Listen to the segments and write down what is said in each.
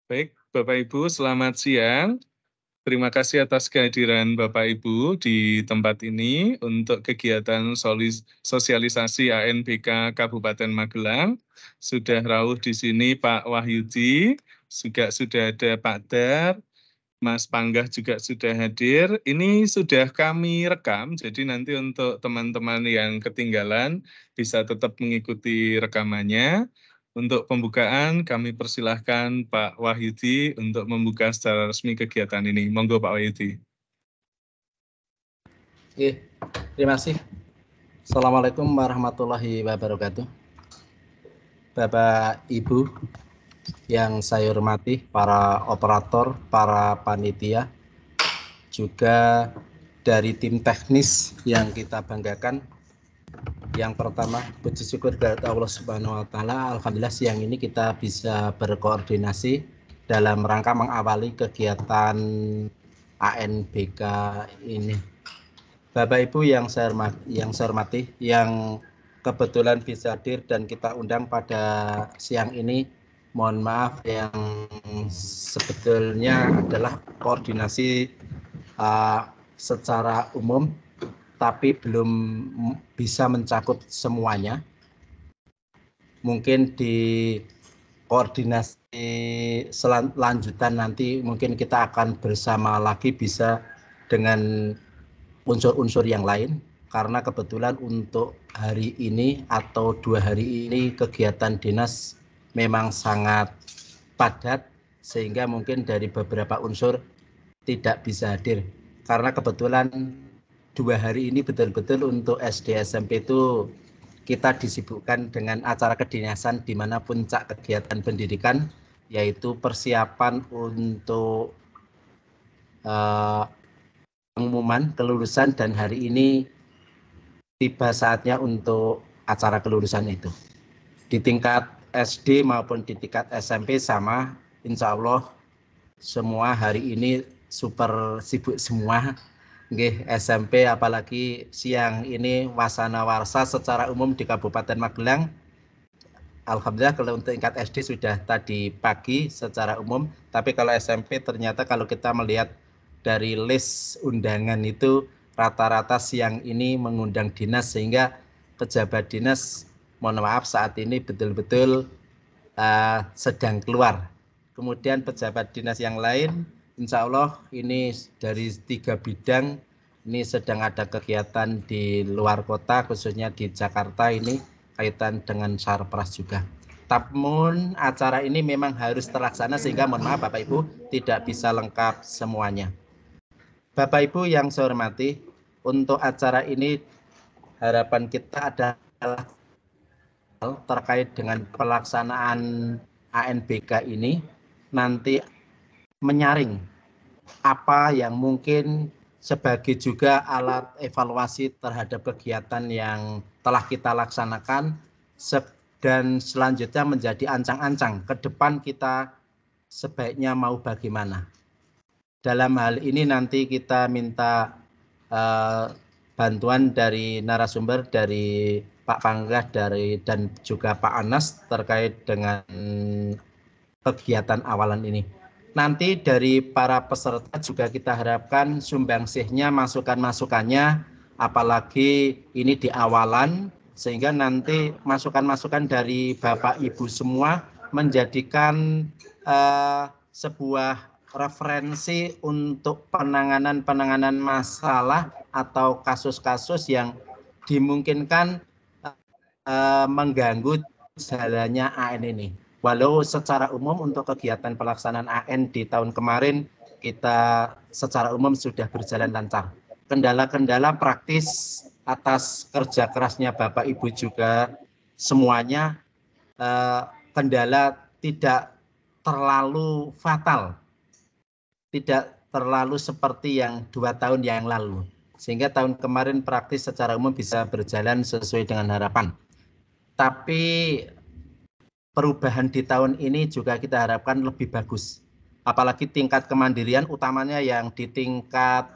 Baik, Bapak Ibu, selamat siang. Terima kasih atas kehadiran Bapak Ibu di tempat ini untuk kegiatan sosialisasi ANBK Kabupaten Magelang. Sudah rawuh di sini Pak Wahyudi, juga sudah ada Pak Dar, Mas Panggah juga sudah hadir. Ini sudah kami rekam, jadi nanti untuk teman-teman yang ketinggalan bisa tetap mengikuti rekamannya. Untuk pembukaan kami persilahkan Pak Wahyudi untuk membuka secara resmi kegiatan ini. Monggo Pak Wahyudi. Oke, terima kasih. Assalamualaikum warahmatullahi wabarakatuh. Bapak Ibu yang saya hormati, para operator, para panitia, juga dari tim teknis yang kita banggakan. Yang pertama, puji syukur kepada Allah Subhanahu wa Ta'ala. Alhamdulillah siang ini kita bisa berkoordinasi dalam rangka mengawali kegiatan ANBK ini. Bapak Ibu yang saya hormati, yang kebetulan bisa hadir dan kita undang pada siang ini, mohon maaf yang sebetulnya adalah koordinasi secara umum, tapi belum bisa mencakup semuanya. Mungkin di koordinasi selanjutan nanti mungkin kita akan bersama lagi bisa dengan unsur-unsur yang lain, karena kebetulan untuk hari ini atau 2 hari ini kegiatan dinas memang sangat padat, sehingga mungkin dari beberapa unsur tidak bisa hadir. Karena kebetulan 2 hari ini betul-betul untuk SD SMP itu kita disibukkan dengan acara kedinasan di mana puncak kegiatan pendidikan yaitu persiapan untuk pengumuman kelulusan, dan hari ini tiba saatnya untuk acara kelulusan itu. Di tingkat SD maupun di tingkat SMP sama, insya Allah semua hari ini super sibuk semua. SMP apalagi siang ini wasana warsa secara umum di Kabupaten Magelang. Alhamdulillah kalau untuk tingkat SD sudah tadi pagi secara umum, tapi kalau SMP ternyata kalau kita melihat dari list undangan itu rata-rata siang ini mengundang dinas, sehingga pejabat dinas mohon maaf saat ini betul-betul sedang keluar. Kemudian pejabat dinas yang lain insya Allah ini dari 3 bidang ini sedang ada kegiatan di luar kota, khususnya di Jakarta ini kaitan dengan Sarpras juga. Namun acara ini memang harus terlaksana sehingga mohon maaf Bapak Ibu tidak bisa lengkap semuanya. Bapak Ibu yang saya hormati, untuk acara ini harapan kita adalah terkait dengan pelaksanaan ANBK ini nanti menyaring apa yang mungkin sebagai juga alat evaluasi terhadap kegiatan yang telah kita laksanakan, dan selanjutnya menjadi ancang-ancang ke depan kita sebaiknya mau bagaimana. Dalam hal ini nanti kita minta bantuan dari narasumber, dari Pak Panggah dan juga Pak Anas terkait dengan kegiatan awalan ini. Nanti dari para peserta juga kita harapkan sumbangsihnya, masukan-masukannya, apalagi ini di awalan, sehingga nanti masukan-masukan dari Bapak Ibu semua menjadikan sebuah referensi untuk penanganan masalah atau kasus-kasus yang dimungkinkan mengganggu jalannya AN ini. Walau secara umum untuk kegiatan pelaksanaan AN di tahun kemarin kita secara umum sudah berjalan lancar. Kendala-kendala praktis atas kerja kerasnya Bapak Ibu juga semuanya, kendala tidak terlalu fatal, tidak terlalu seperti yang 2 tahun yang lalu, sehingga tahun kemarin praktis secara umum bisa berjalan sesuai dengan harapan. Tapi perubahan di tahun ini juga kita harapkan lebih bagus, apalagi tingkat kemandirian utamanya yang di tingkat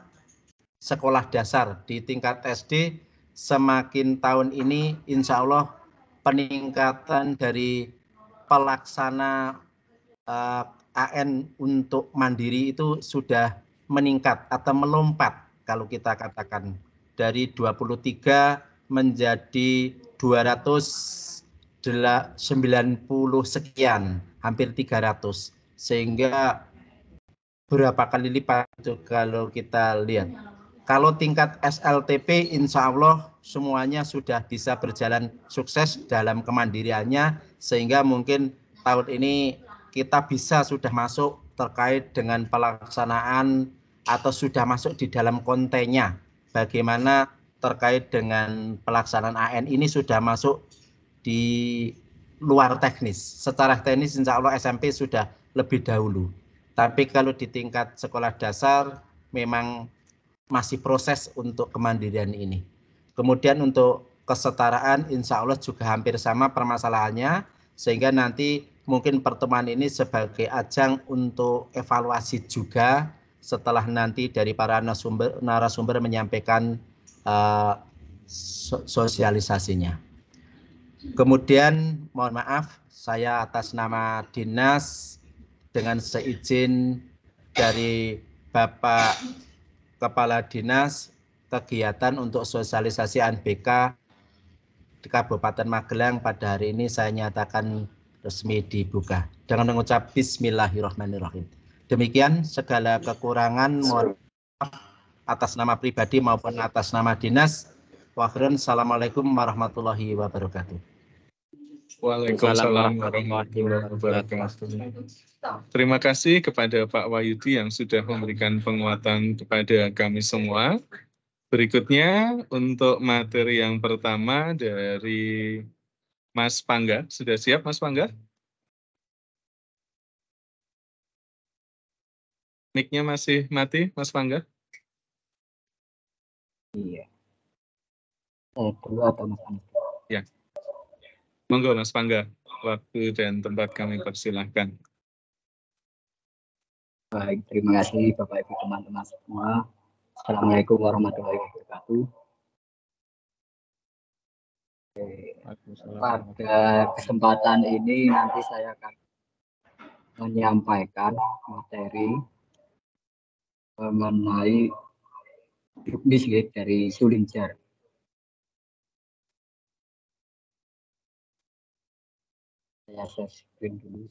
sekolah dasar, di tingkat SD semakin tahun ini insya Allah peningkatan dari pelaksana AN untuk mandiri itu sudah meningkat atau melompat kalau kita katakan dari 23 menjadi 290 sekian, hampir 300, sehingga berapa kali lipat itu kalau kita lihat. Kalau tingkat SLTP insya Allah semuanya sudah bisa berjalan sukses dalam kemandiriannya, sehingga mungkin tahun ini kita bisa sudah masuk terkait dengan pelaksanaan atau sudah masuk di dalam kontennya. Bagaimana terkait dengan pelaksanaan AN ini sudah masuk di luar teknis. Secara teknis insya Allah SMP sudah lebih dahulu. Tapi kalau di tingkat sekolah dasar memang masih proses untuk kemandirian ini. Kemudian untuk kesetaraan insya Allah juga hampir sama permasalahannya, sehingga nanti mungkin pertemuan ini sebagai ajang untuk evaluasi juga setelah nanti dari para narasumber menyampaikan sosialisasinya. Kemudian mohon maaf, saya atas nama dinas dengan seizin dari Bapak Kepala Dinas, kegiatan untuk sosialisasi ANBK di Kabupaten Magelang pada hari ini saya nyatakan resmi dibuka dengan mengucap Bismillahirrahmanirrahim. Demikian segala kekurangan mohon maaf atas nama pribadi maupun atas nama dinas. Assalamualaikum warahmatullahi wabarakatuh. Waalaikumsalam warahmatullahi wabarakatuh. Terima kasih kepada Pak Wahyudi yang sudah memberikan penguatan kepada kami semua. Berikutnya untuk materi yang pertama dari Mas Pangga. Sudah siap Mas Pangga? Mic-nya masih mati Mas Pangga? Iya. Dulu atau Mas Pangga? Ya. Monggo Mas Pangga, waktu dan tempat kami persilahkan. Baik, terima kasih Bapak Ibu teman-teman semua. Assalamualaikum warahmatullahi wabarakatuh. Pada kesempatan ini nanti saya akan menyampaikan materi mengenai juknis dari Sulinjar. Saya share screen dulu.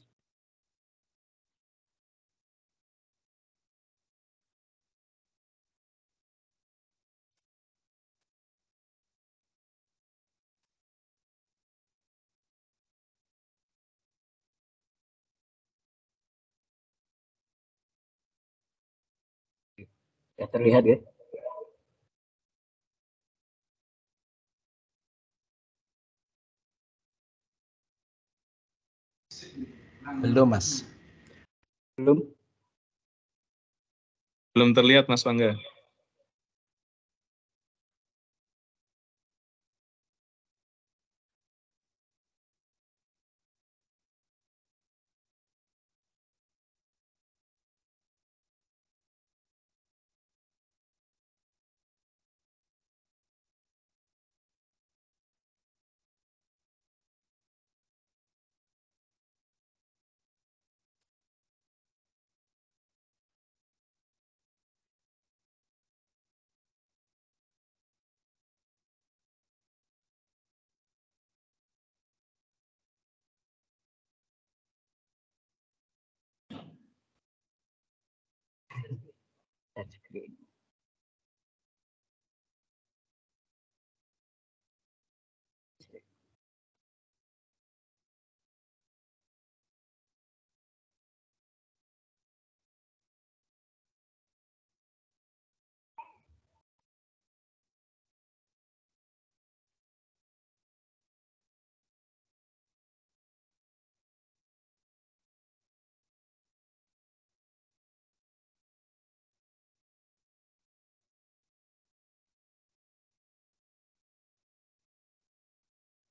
Ya, terlihat ya? Belum Mas. Belum? Belum terlihat Mas Pangga. Share screen.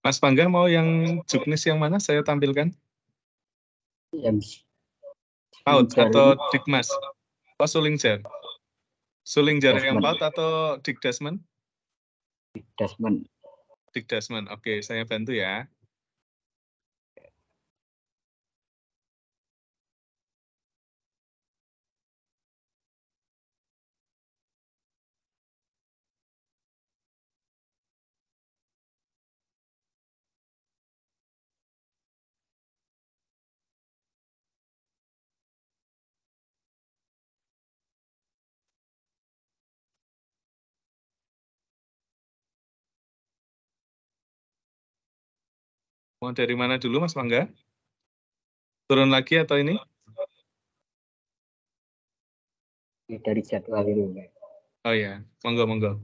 Mas Pangga mau yang juknis yang mana saya tampilkan? Yang PAUD atau Dikmas? Oh, Sulingjar. Sulingjar yang PAUD atau Dikdasmen? Dikdasmen. Dikdasmen, oke, saya bantu ya. Mau dari mana dulu, Mas Mangga? Turun lagi atau ini? Dari jadwal ini. Oh ya, monggo.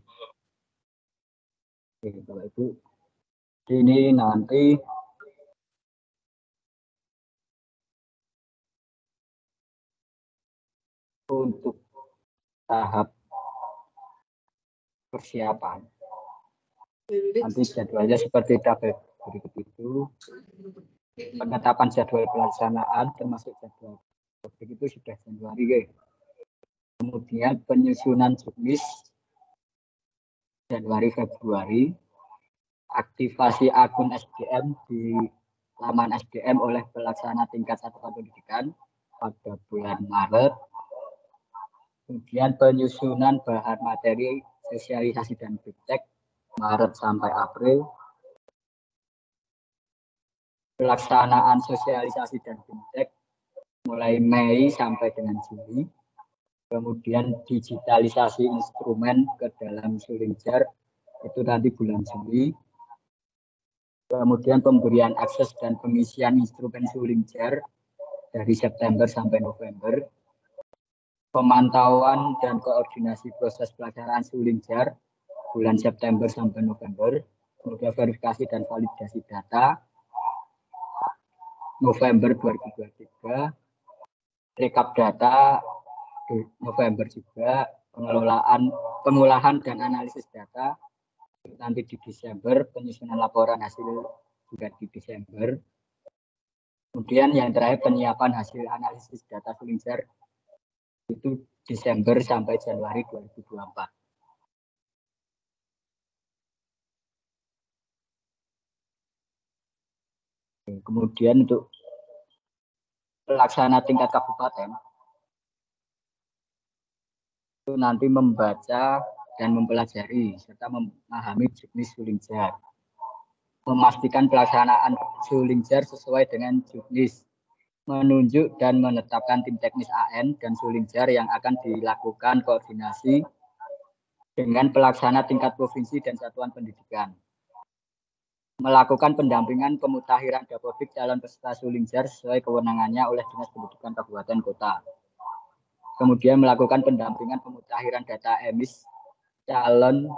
Oke, Bapak Ibu. Ini nanti untuk tahap persiapan. Nanti jadwalnya seperti tabel berikut itu. Penetapan jadwal pelaksanaan termasuk jadwal itu sudah Januari. Ya. Kemudian penyusunan juknis Januari Februari, aktivasi akun SDM di laman SDM oleh pelaksana tingkat satuan pendidikan pada bulan Maret. Kemudian penyusunan bahan materi sosialisasi dan biptek Maret sampai April. Pelaksanaan sosialisasi dan biptek mulai Mei sampai dengan Juli. Kemudian digitalisasi instrumen ke dalam Sulingjar itu nanti bulan Juli. Kemudian pemberian akses dan pengisian instrumen Sulingjar dari September sampai November. Pemantauan dan koordinasi proses pelaksanaan Sulingjar bulan September sampai November. Kemudian verifikasi dan validasi data November 2023. Rekap data November juga, pengolahan dan analisis data nanti di Desember, penyusunan laporan hasil juga di Desember. Kemudian yang terakhir penyiapan hasil analisis data Sulingjar itu Desember sampai Januari 2024. Kemudian untuk pelaksana tingkat kabupaten itu nanti membaca dan mempelajari serta memahami juknis Sulingjar. Memastikan pelaksanaan Sulingjar sesuai dengan juknis. Menunjuk dan menetapkan tim teknis AN dan Sulingjar yang akan dilakukan koordinasi dengan pelaksana tingkat provinsi dan satuan pendidikan. Melakukan pendampingan pemutakhiran dapodik calon peserta Sulingjar sesuai kewenangannya oleh Dinas Pendidikan Kabupaten Kota. Kemudian melakukan pendampingan pemutakhiran data emis calon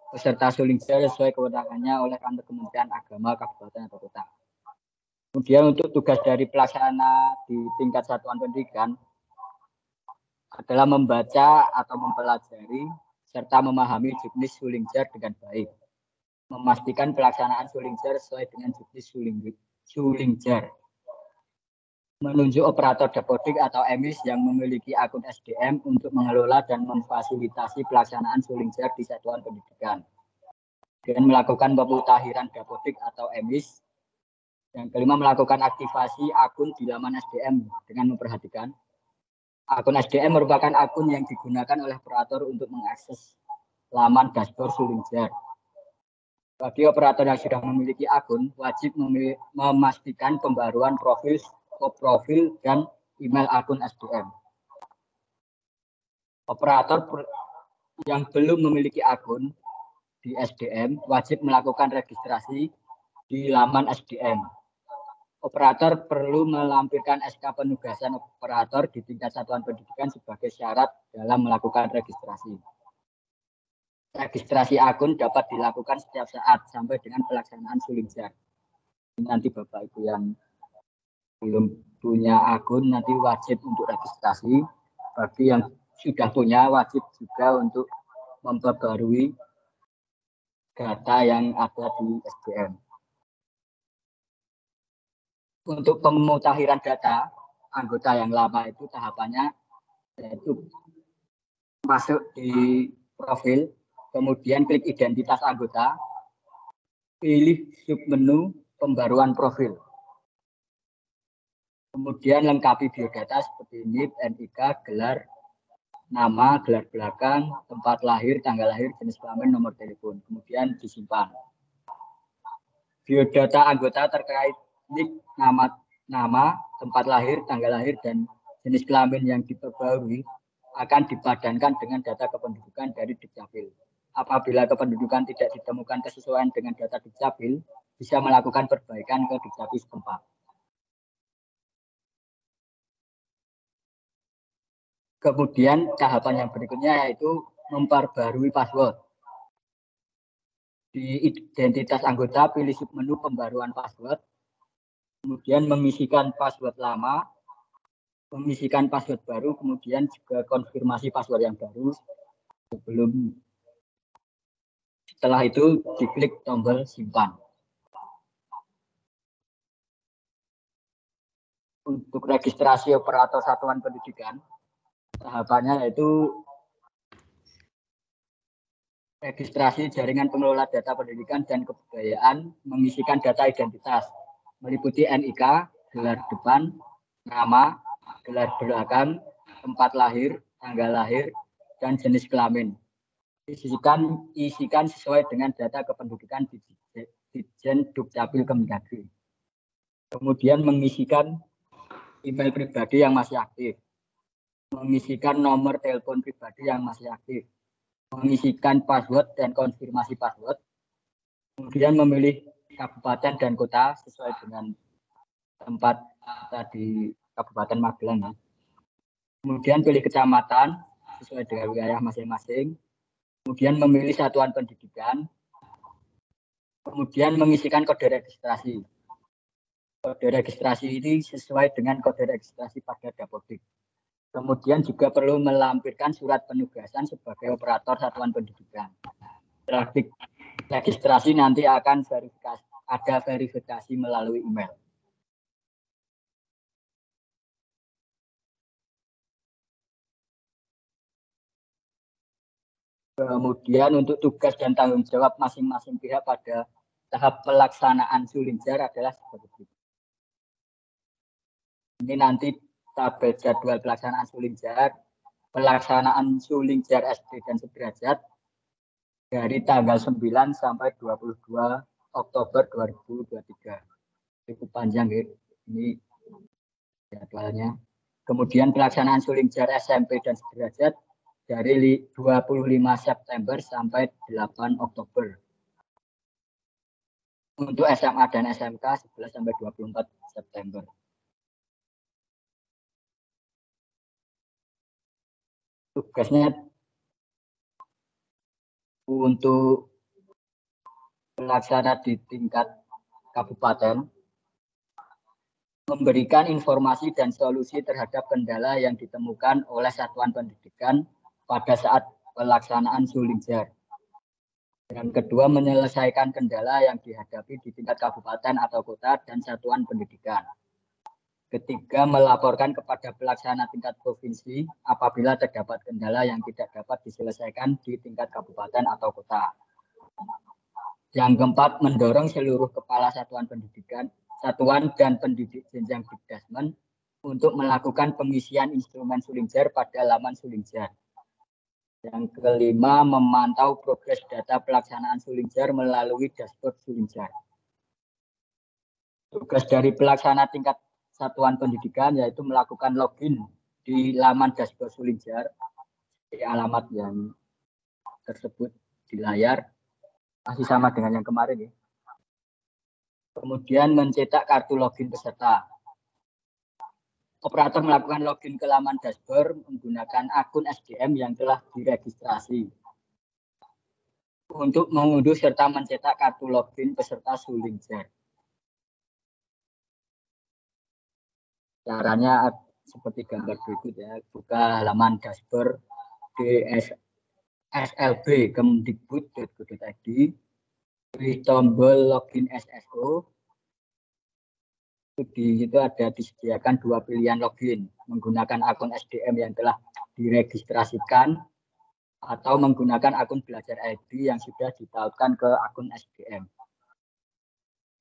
peserta Sulingjar sesuai kewenangannya oleh kantor Kementerian Agama Kabupaten atau Kota. Kemudian untuk tugas dari pelaksana di tingkat satuan pendidikan adalah membaca atau mempelajari serta memahami juknis Sulingjar dengan baik. Memastikan pelaksanaan Sulingjar sesuai dengan juknis Sulingjar. Menunjuk operator dapodik atau emis yang memiliki akun SDM untuk mengelola dan memfasilitasi pelaksanaan Sulingjar di satuan pendidikan. Dan melakukan pemutakhiran dapodik atau emis. Yang kelima, melakukan aktivasi akun di laman SDM dengan memperhatikan akun SDM merupakan akun yang digunakan oleh operator untuk mengakses laman dashboard Sulingjar. Bagi operator yang sudah memiliki akun, wajib memastikan pembaruan profil dan email akun SDM. Operator yang belum memiliki akun di SDM wajib melakukan registrasi di laman SDM. Operator perlu melampirkan SK penugasan operator di tingkat satuan pendidikan sebagai syarat dalam melakukan registrasi. Registrasi akun dapat dilakukan setiap saat sampai dengan pelaksanaan Sulingjar. Nanti Bapak Ibu yang belum punya akun nanti wajib untuk registrasi. Bagi yang sudah punya wajib juga untuk memperbarui data yang ada di SDM. Untuk pemutakhiran data anggota yang lama itu tahapannya yaitu masuk di profil, kemudian klik identitas anggota, pilih submenu pembaruan profil. Kemudian lengkapi biodata seperti NIP, NIK, gelar, nama, gelar belakang, tempat lahir, tanggal lahir, jenis kelamin, nomor telepon. Kemudian disimpan. Biodata anggota terkait NIK, nama, tempat lahir, tanggal lahir, dan jenis kelamin yang diperbarui akan dipadankan dengan data kependudukan dari Dukcapil. Apabila kependudukan tidak ditemukan kesesuaian dengan data Dukcapil, bisa melakukan perbaikan ke Dukcapil setempat. Kemudian tahapan yang berikutnya yaitu memperbarui password. Di identitas anggota pilih submenu pembaruan password, kemudian mengisikan password lama, mengisikan password baru, kemudian juga konfirmasi password yang baru sebelum. Setelah itu diklik tombol simpan. Untuk registrasi operator satuan pendidikan, tahapannya yaitu registrasi jaringan pengelola data pendidikan dan kebudayaan, mengisikan data identitas, meliputi NIK, gelar depan, nama, gelar belakang, tempat lahir, tanggal lahir, dan jenis kelamin. Isikan sesuai dengan data kependudukan di Ditjen Dukcapil Kemendagri. Kemudian mengisikan email pribadi yang masih aktif, mengisikan nomor telepon pribadi yang masih aktif, mengisikan password dan konfirmasi password, kemudian memilih kabupaten dan kota sesuai dengan tempat di Kabupaten Magelang. Kemudian pilih kecamatan sesuai dengan wilayah masing-masing, kemudian memilih satuan pendidikan, kemudian mengisikan kode registrasi. Kode registrasi ini sesuai dengan kode registrasi pada Dapodik. Kemudian juga perlu melampirkan surat penugasan sebagai operator satuan pendidikan. Setelah registrasi nanti akan ada verifikasi melalui email. Kemudian untuk tugas dan tanggung jawab masing-masing pihak pada tahap pelaksanaan Sulinjar adalah seperti itu. Ini nanti tabel jadwal pelaksanaan Sulinjar, pelaksanaan Sulinjar SD dan sederajat dari tanggal 9 sampai 22 Oktober 2023. Cukup panjang ya, ini jadwalnya. Kemudian pelaksanaan Sulinjar SMP dan sederajat dari 25 September sampai 8 Oktober. Untuk SMA dan SMK 11 sampai 24 September. Tugasnya untuk pelaksana di tingkat kabupaten memberikan informasi dan solusi terhadap kendala yang ditemukan oleh satuan pendidikan pada saat pelaksanaan Sulinjar. Yang kedua, menyelesaikan kendala yang dihadapi di tingkat kabupaten atau kota dan satuan pendidikan. Ketiga, melaporkan kepada pelaksana tingkat provinsi apabila terdapat kendala yang tidak dapat diselesaikan di tingkat kabupaten atau kota. Yang keempat, mendorong seluruh kepala satuan pendidikan, satuan dan pendidik jenjang Dikdasmen untuk melakukan pengisian instrumen Sulinjar pada laman Sulinjar. Yang kelima, memantau progres data pelaksanaan Sulinjar melalui dashboard Sulinjar. Tugas dari pelaksana tingkat satuan pendidikan yaitu melakukan login di laman dashboard Sulinjar di alamat yang tersebut di layar, masih sama dengan yang kemarin ya. Kemudian mencetak kartu login peserta. Operator melakukan login ke laman dashboard menggunakan akun SDM yang telah diregistrasi untuk mengunduh serta mencetak kartu login peserta Sulinjar. Caranya seperti gambar berikut ya, buka halaman dashboard slb kemdikbud.go.id, pilih tombol login SSO. Di situ ada disediakan dua pilihan login, menggunakan akun SDM yang telah diregistrasikan atau menggunakan akun belajar ID yang sudah ditautkan ke akun SDM.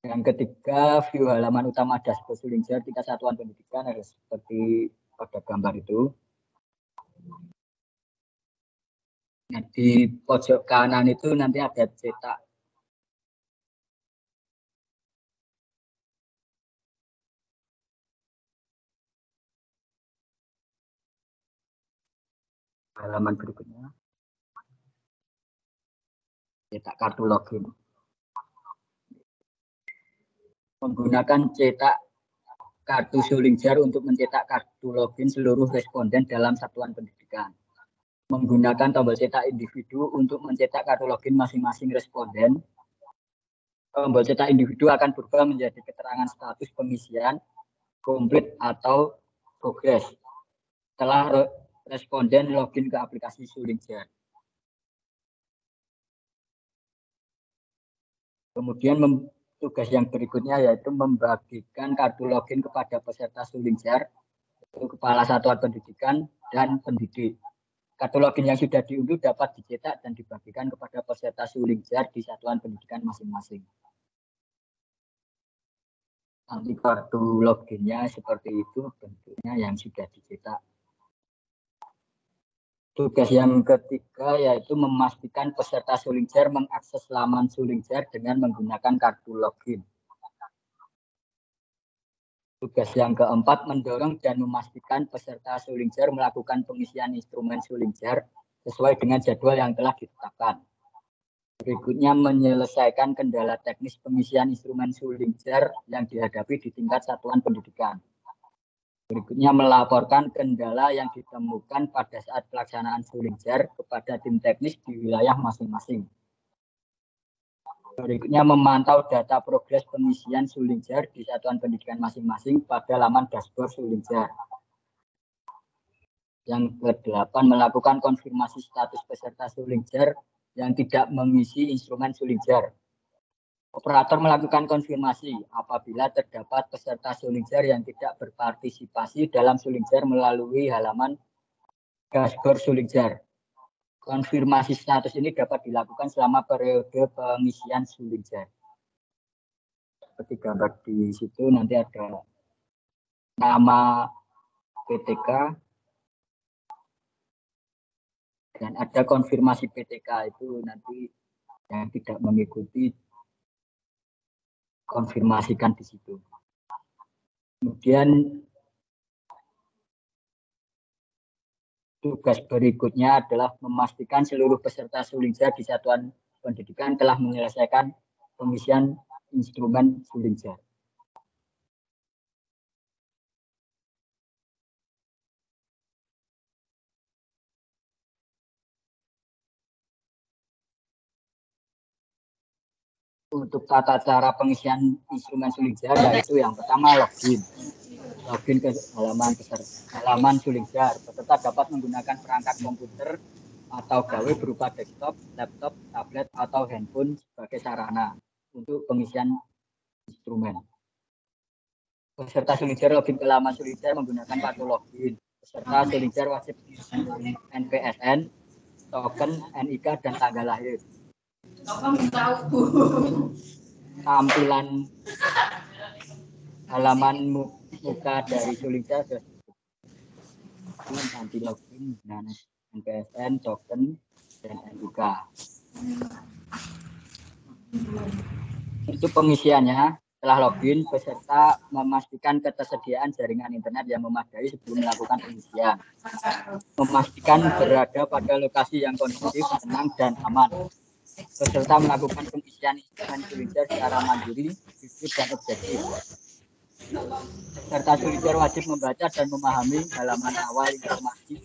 Yang ketiga, view halaman utama dashboard Sulinjar tingkat satuan pendidikan harus seperti pada gambar itu. Nah, di pojok kanan itu nanti ada cetak halaman berikutnya. Cetak kartu login. menggunakan cetak kartu Sulingjar untuk mencetak kartu login seluruh responden dalam satuan pendidikan. Menggunakan tombol cetak individu untuk mencetak kartu login masing-masing responden. Tombol cetak individu akan berubah menjadi keterangan status pengisian, komplit atau progres setelah responden login ke aplikasi Sulingjar. Kemudian tugas yang berikutnya yaitu membagikan kartu login kepada peserta Sulingjar, kepala satuan pendidikan dan pendidik. Kartu login yang sudah diunduh dapat dicetak dan dibagikan kepada peserta Sulingjar di satuan pendidikan masing-masing. Nanti kartu loginnya seperti itu bentuknya yang sudah dicetak. Tugas yang ketiga yaitu memastikan peserta Sulingjar mengakses laman Sulingjar dengan menggunakan kartu login. Tugas yang keempat mendorong dan memastikan peserta Sulingjar melakukan pengisian instrumen Sulingjar sesuai dengan jadwal yang telah ditetapkan. Berikutnya menyelesaikan kendala teknis pengisian instrumen Sulingjar yang dihadapi di tingkat satuan pendidikan. Berikutnya melaporkan kendala yang ditemukan pada saat pelaksanaan Sulingjar kepada tim teknis di wilayah masing-masing. Berikutnya memantau data progres pengisian Sulingjar di satuan pendidikan masing-masing pada laman dashboard Sulingjar. Yang ke-8 melakukan konfirmasi status peserta Sulingjar yang tidak mengisi instrumen Sulingjar. Operator melakukan konfirmasi apabila terdapat peserta Sulingjar yang tidak berpartisipasi dalam Sulingjar melalui halaman dashboard Sulingjar. Konfirmasi status ini dapat dilakukan selama periode pengisian Sulingjar. Seperti gambar di situ nanti ada nama PTK dan ada konfirmasi PTK itu nanti yang tidak mengikuti konfirmasikan di situ. Kemudian tugas berikutnya adalah memastikan seluruh peserta Sulingjar di satuan pendidikan telah menyelesaikan pengisian instrumen Sulingjar. Untuk tata cara pengisian instrumen Sulingjar yaitu yang pertama login. Login ke halaman Sulingjar. Peserta dapat menggunakan perangkat komputer atau gawe berupa desktop, laptop, tablet, atau handphone sebagai sarana untuk pengisian instrumen. Peserta Sulingjar login ke laman Sulingjar menggunakan kartu login. Peserta Sulingjar wajib NPSN, token, NIK, dan tanggal lahir. Tampilan halaman muka dari Sulingjar nanti login dengan NPSN, token, dan NIK. Untuk pengisiannya, setelah login, peserta memastikan ketersediaan jaringan internet yang memadai sebelum melakukan pengisian. Memastikan berada pada lokasi yang kondusif, tenang, dan aman. Peserta melakukan pengisian instrumen Sulingjar secara mandiri, jujur, dan objektif. Peserta Sulingjar wajib membaca dan memahami halaman awal informasi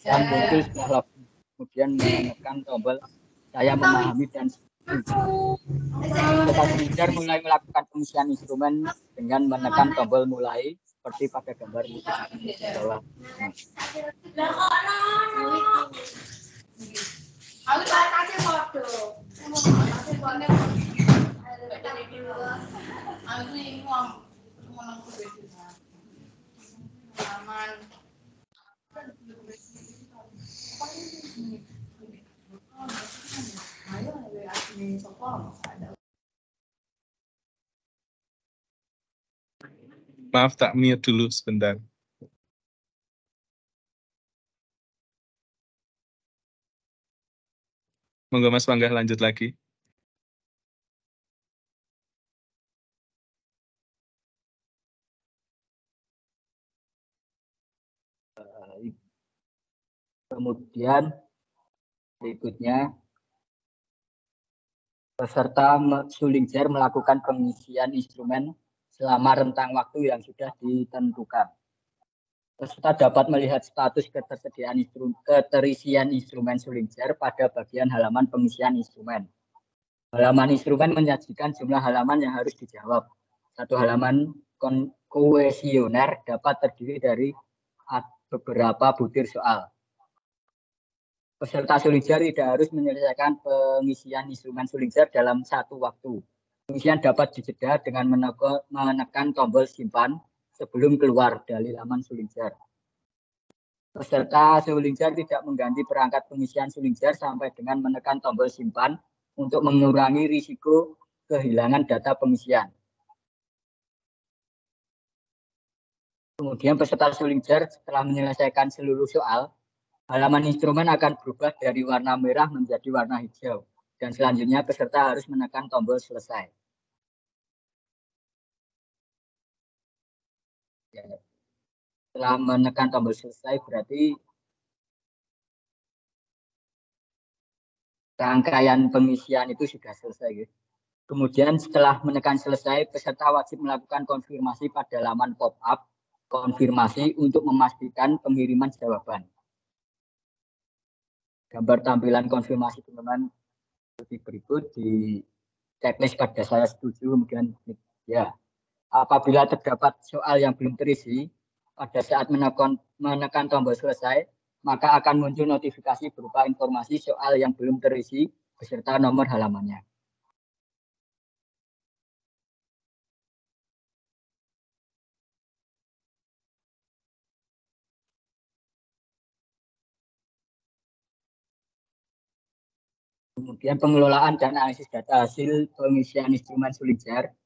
yang muncul setelah login. Kemudian menekan tombol saya memahami dan peserta Sulingjar mulai melakukan pengisian instrumen dengan menekan tombol mulai seperti pada gambar di bawah. Maaf, tak mute dulu sebentar. Monggo Mas Panggah lanjut lagi. Kemudian berikutnya peserta Sulingjar melakukan pengisian instrumen selama rentang waktu yang sudah ditentukan. Peserta dapat melihat status keterisian instrumen Sullinger pada bagian halaman pengisian instrumen. Halaman instrumen menyajikan jumlah halaman yang harus dijawab. Satu halaman kuesioner dapat terdiri dari beberapa butir soal. Peserta Sullinger tidak harus menyelesaikan pengisian instrumen Sullinger dalam satu waktu. Pengisian dapat dijeda dengan menekan tombol simpan sebelum keluar dari laman Sullinger. Peserta Sullinger tidak mengganti perangkat pengisian Sullinger sampai dengan menekan tombol simpan untuk mengurangi risiko kehilangan data pengisian. Kemudian peserta Sullinger setelah menyelesaikan seluruh soal, halaman instrumen akan berubah dari warna merah menjadi warna hijau. Dan selanjutnya peserta harus menekan tombol selesai. Setelah menekan tombol selesai berarti rangkaian pengisian itu sudah selesai. Gitu. Kemudian setelah menekan selesai, peserta wajib melakukan konfirmasi pada laman pop-up, konfirmasi untuk memastikan pengiriman jawaban. Gambar tampilan konfirmasi teman-teman seperti berikut di checklist pada saya setuju, kemudian ya. Apabila terdapat soal yang belum terisi, pada saat menekan tombol selesai, maka akan muncul notifikasi berupa informasi soal yang belum terisi beserta nomor halamannya. Kemudian pengelolaan dan analisis data hasil pengisian instrumen Sullinger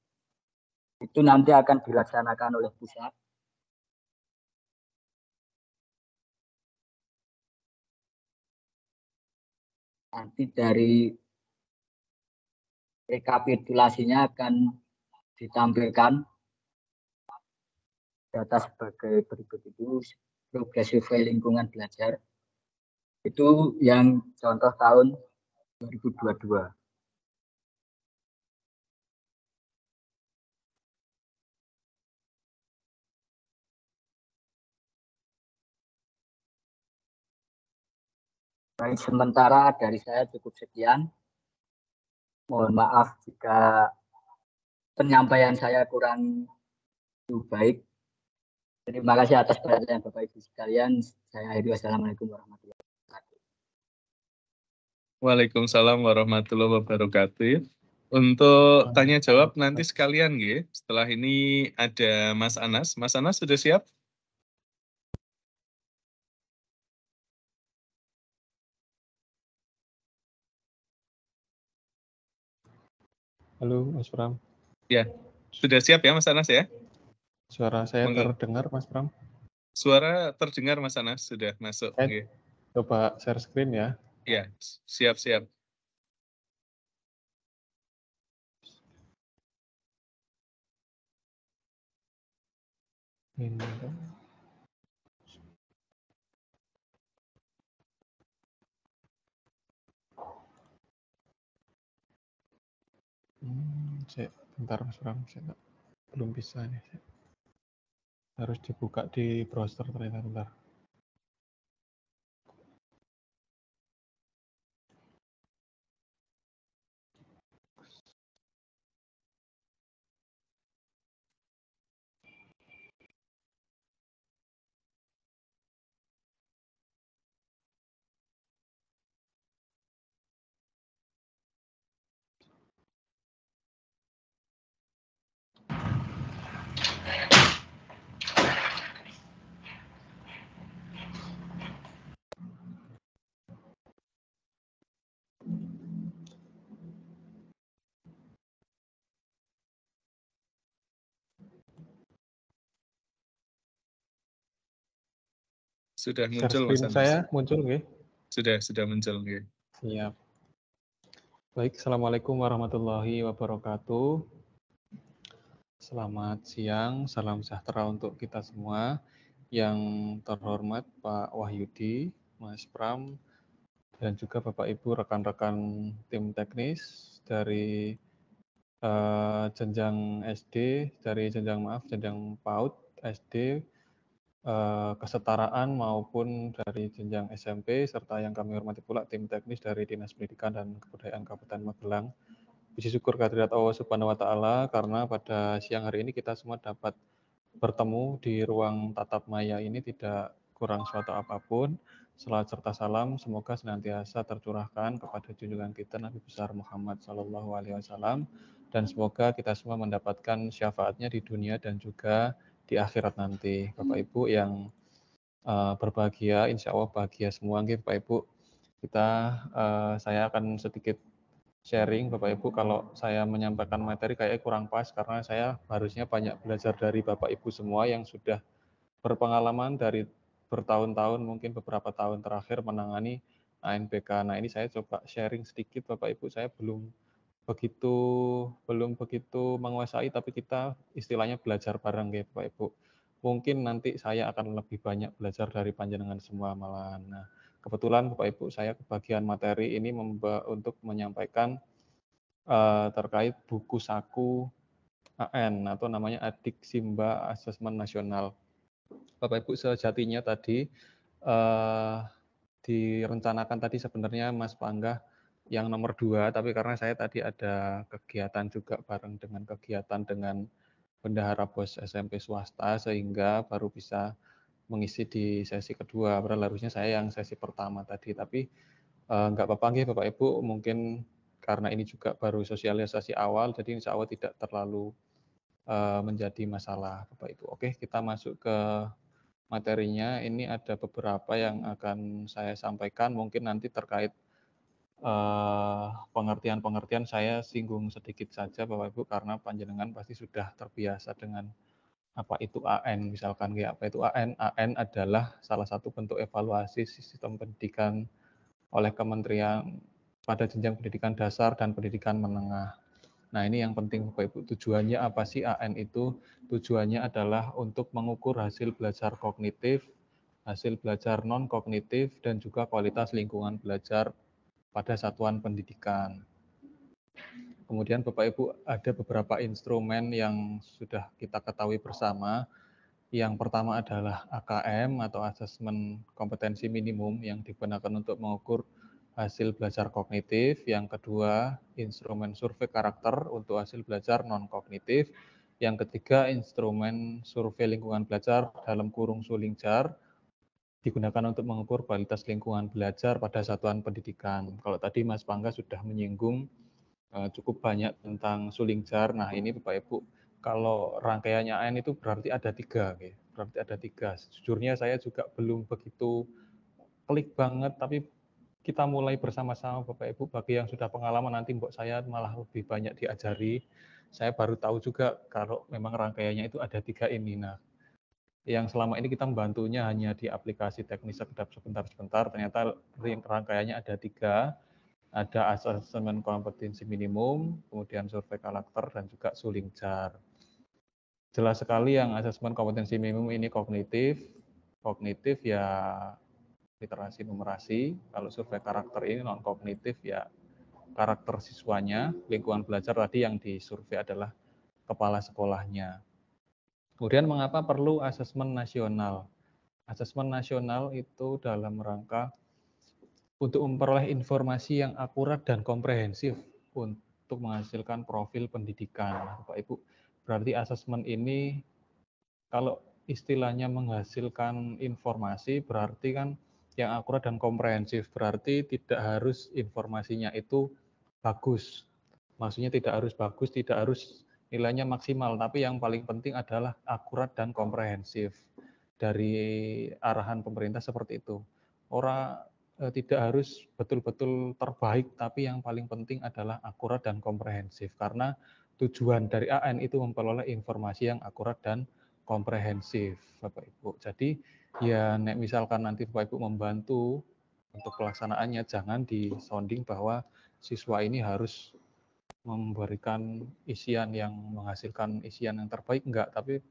itu nanti akan dilaksanakan oleh pusat. Nanti dari rekapitulasinya akan ditampilkan data sebagai berikut itu, progres survei lingkungan belajar. Itu yang contoh tahun 2022. Baik, sementara dari saya cukup sekian. Mohon maaf jika penyampaian saya kurang baik. Terima kasih atas perhatian Bapak Ibu sekalian. Saya akhiri. Wassalamualaikum warahmatullahi wabarakatuh. Waalaikumsalam warahmatullahi wabarakatuh. Untuk tanya jawab nanti sekalian ya. Setelah ini ada Mas Anas. Mas Anas sudah siap? Halo Mas Pram. Ya, sudah siap ya Mas Anas ya? Suara saya terdengar Mas Pram? Suara terdengar Mas Anas, sudah masuk. Coba share screen ya. Ya, siap-siap. Ini. Bentar Mas Pram, saya belum bisa nih. Harus dibuka di browser ternyata, bentar. Sudah muncul Mas Anas. Saya muncul nggih? Sudah muncul nggih. Siap. Baik, Assalamualaikum warahmatullahi wabarakatuh. Selamat siang, salam sejahtera untuk kita semua. Yang terhormat Pak Wahyudi, Mas Pram, dan juga Bapak Ibu rekan-rekan tim teknis dari jenjang SD, jenjang PAUD, SD, kesetaraan maupun dari jenjang SMP, serta yang kami hormati pula tim teknis dari Dinas Pendidikan dan Kebudayaan Kabupaten Magelang. Puji syukur kehadirat Allah Subhanahu wa Ta'ala karena pada siang hari ini kita semua dapat bertemu di ruang tatap maya ini tidak kurang suatu apapun. Salat serta salam semoga senantiasa tercurahkan kepada junjungan kita Nabi besar Muhammad SAW, dan semoga kita semua mendapatkan syafaatnya di dunia dan juga di akhirat nanti. Bapak Ibu yang berbahagia, insya Allah bahagia semua. Bapak Ibu, saya akan sedikit sharing Bapak Ibu. Kalau saya menyampaikan materi kayaknya kurang pas karena saya harusnya banyak belajar dari Bapak Ibu semua yang sudah berpengalaman dari bertahun-tahun, mungkin beberapa tahun terakhir menangani ANPK. Nah, ini saya coba sharing sedikit Bapak Ibu. Saya belum begitu menguasai, tapi kita istilahnya belajar bareng ya Bapak Ibu. Mungkin nanti saya akan lebih banyak belajar dari panjenengan semua malahan. Nah, kebetulan Bapak Ibu saya kebagian materi ini untuk menyampaikan terkait buku saku AN atau namanya Adik Simba Asesmen Nasional. Bapak Ibu sejatinya tadi direncanakan tadi sebenarnya Mas Panggah yang nomor 2, tapi karena saya tadi ada kegiatan juga bareng dengan kegiatan dengan bendahara BOS SMP swasta sehingga baru bisa mengisi di sesi kedua. Padahal harusnya saya yang sesi pertama tadi, tapi nggak apa-apa nggih Bapak Ibu, mungkin karena ini juga baru sosialisasi awal, jadi insya Allah tidak terlalu menjadi masalah Bapak Ibu. Oke, kita masuk ke materinya. Ini ada beberapa yang akan saya sampaikan, mungkin nanti terkait pengertian-pengertian saya singgung sedikit saja Bapak Ibu, karena panjenengan pasti sudah terbiasa dengan apa itu AN, misalkan ya, apa itu AN? AN adalah salah satu bentuk evaluasi sistem pendidikan oleh Kementerian pada jenjang pendidikan dasar dan pendidikan menengah. Nah, ini yang penting Bapak Ibu, tujuannya apa sih AN itu? Tujuannya adalah untuk mengukur hasil belajar kognitif, hasil belajar non-kognitif, dan juga kualitas lingkungan belajar pada satuan pendidikan. Kemudian Bapak Ibu ada beberapa instrumen yang sudah kita ketahui bersama. Yang pertama adalah AKM atau Asesmen Kompetensi Minimum yang digunakan untuk mengukur hasil belajar kognitif. Yang kedua, instrumen survei karakter untuk hasil belajar non-kognitif. Yang ketiga, instrumen survei lingkungan belajar dalam kurung Sulingjar digunakan untuk mengukur kualitas lingkungan belajar pada satuan pendidikan. Kalau tadi Mas Pangga sudah menyinggung cukup banyak tentang Sulingjar. Nah, ini Bapak Ibu, kalau rangkaiannya AN itu berarti ada 3. Berarti ada 3. Sejujurnya saya juga belum begitu klik banget, tapi kita mulai bersama-sama Bapak Ibu. Bagi yang sudah pengalaman nanti mbok saya malah lebih banyak diajari. Saya baru tahu juga kalau memang rangkaiannya itu ada 3 ini. Nah, yang selama ini kita membantunya hanya di aplikasi teknis sebentar-sebentar, ternyata rangkaiannya ada 3. Ada asesmen kompetensi minimum, kemudian survei karakter, dan juga Sulingjar. Jelas sekali yang asesmen kompetensi minimum ini kognitif. Kognitif ya literasi numerasi. Kalau survei karakter ini non-kognitif ya karakter siswanya. Lingkungan belajar tadi yang disurvei adalah kepala sekolahnya. Kemudian mengapa perlu asesmen nasional? Asesmen nasional itu dalam rangka untuk memperoleh informasi yang akurat dan komprehensif untuk menghasilkan profil pendidikan. Bapak Ibu, berarti asesmen ini kalau istilahnya menghasilkan informasi berarti kan yang akurat dan komprehensif, berarti tidak harus informasinya itu bagus. Maksudnya tidak harus bagus, tidak harus nilainya maksimal, tapi yang paling penting adalah akurat dan komprehensif. Dari arahan pemerintah seperti itu. Tidak harus betul-betul terbaik, tapi yang paling penting adalah akurat dan komprehensif. Karena tujuan dari AN itu memperoleh informasi yang akurat dan komprehensif, Bapak Ibu. Jadi ya misalkan nanti Bapak Ibu membantu untuk pelaksanaannya, jangan disonding bahwa siswa ini harus memberikan isian yang menghasilkan isian yang terbaik, enggak, tapi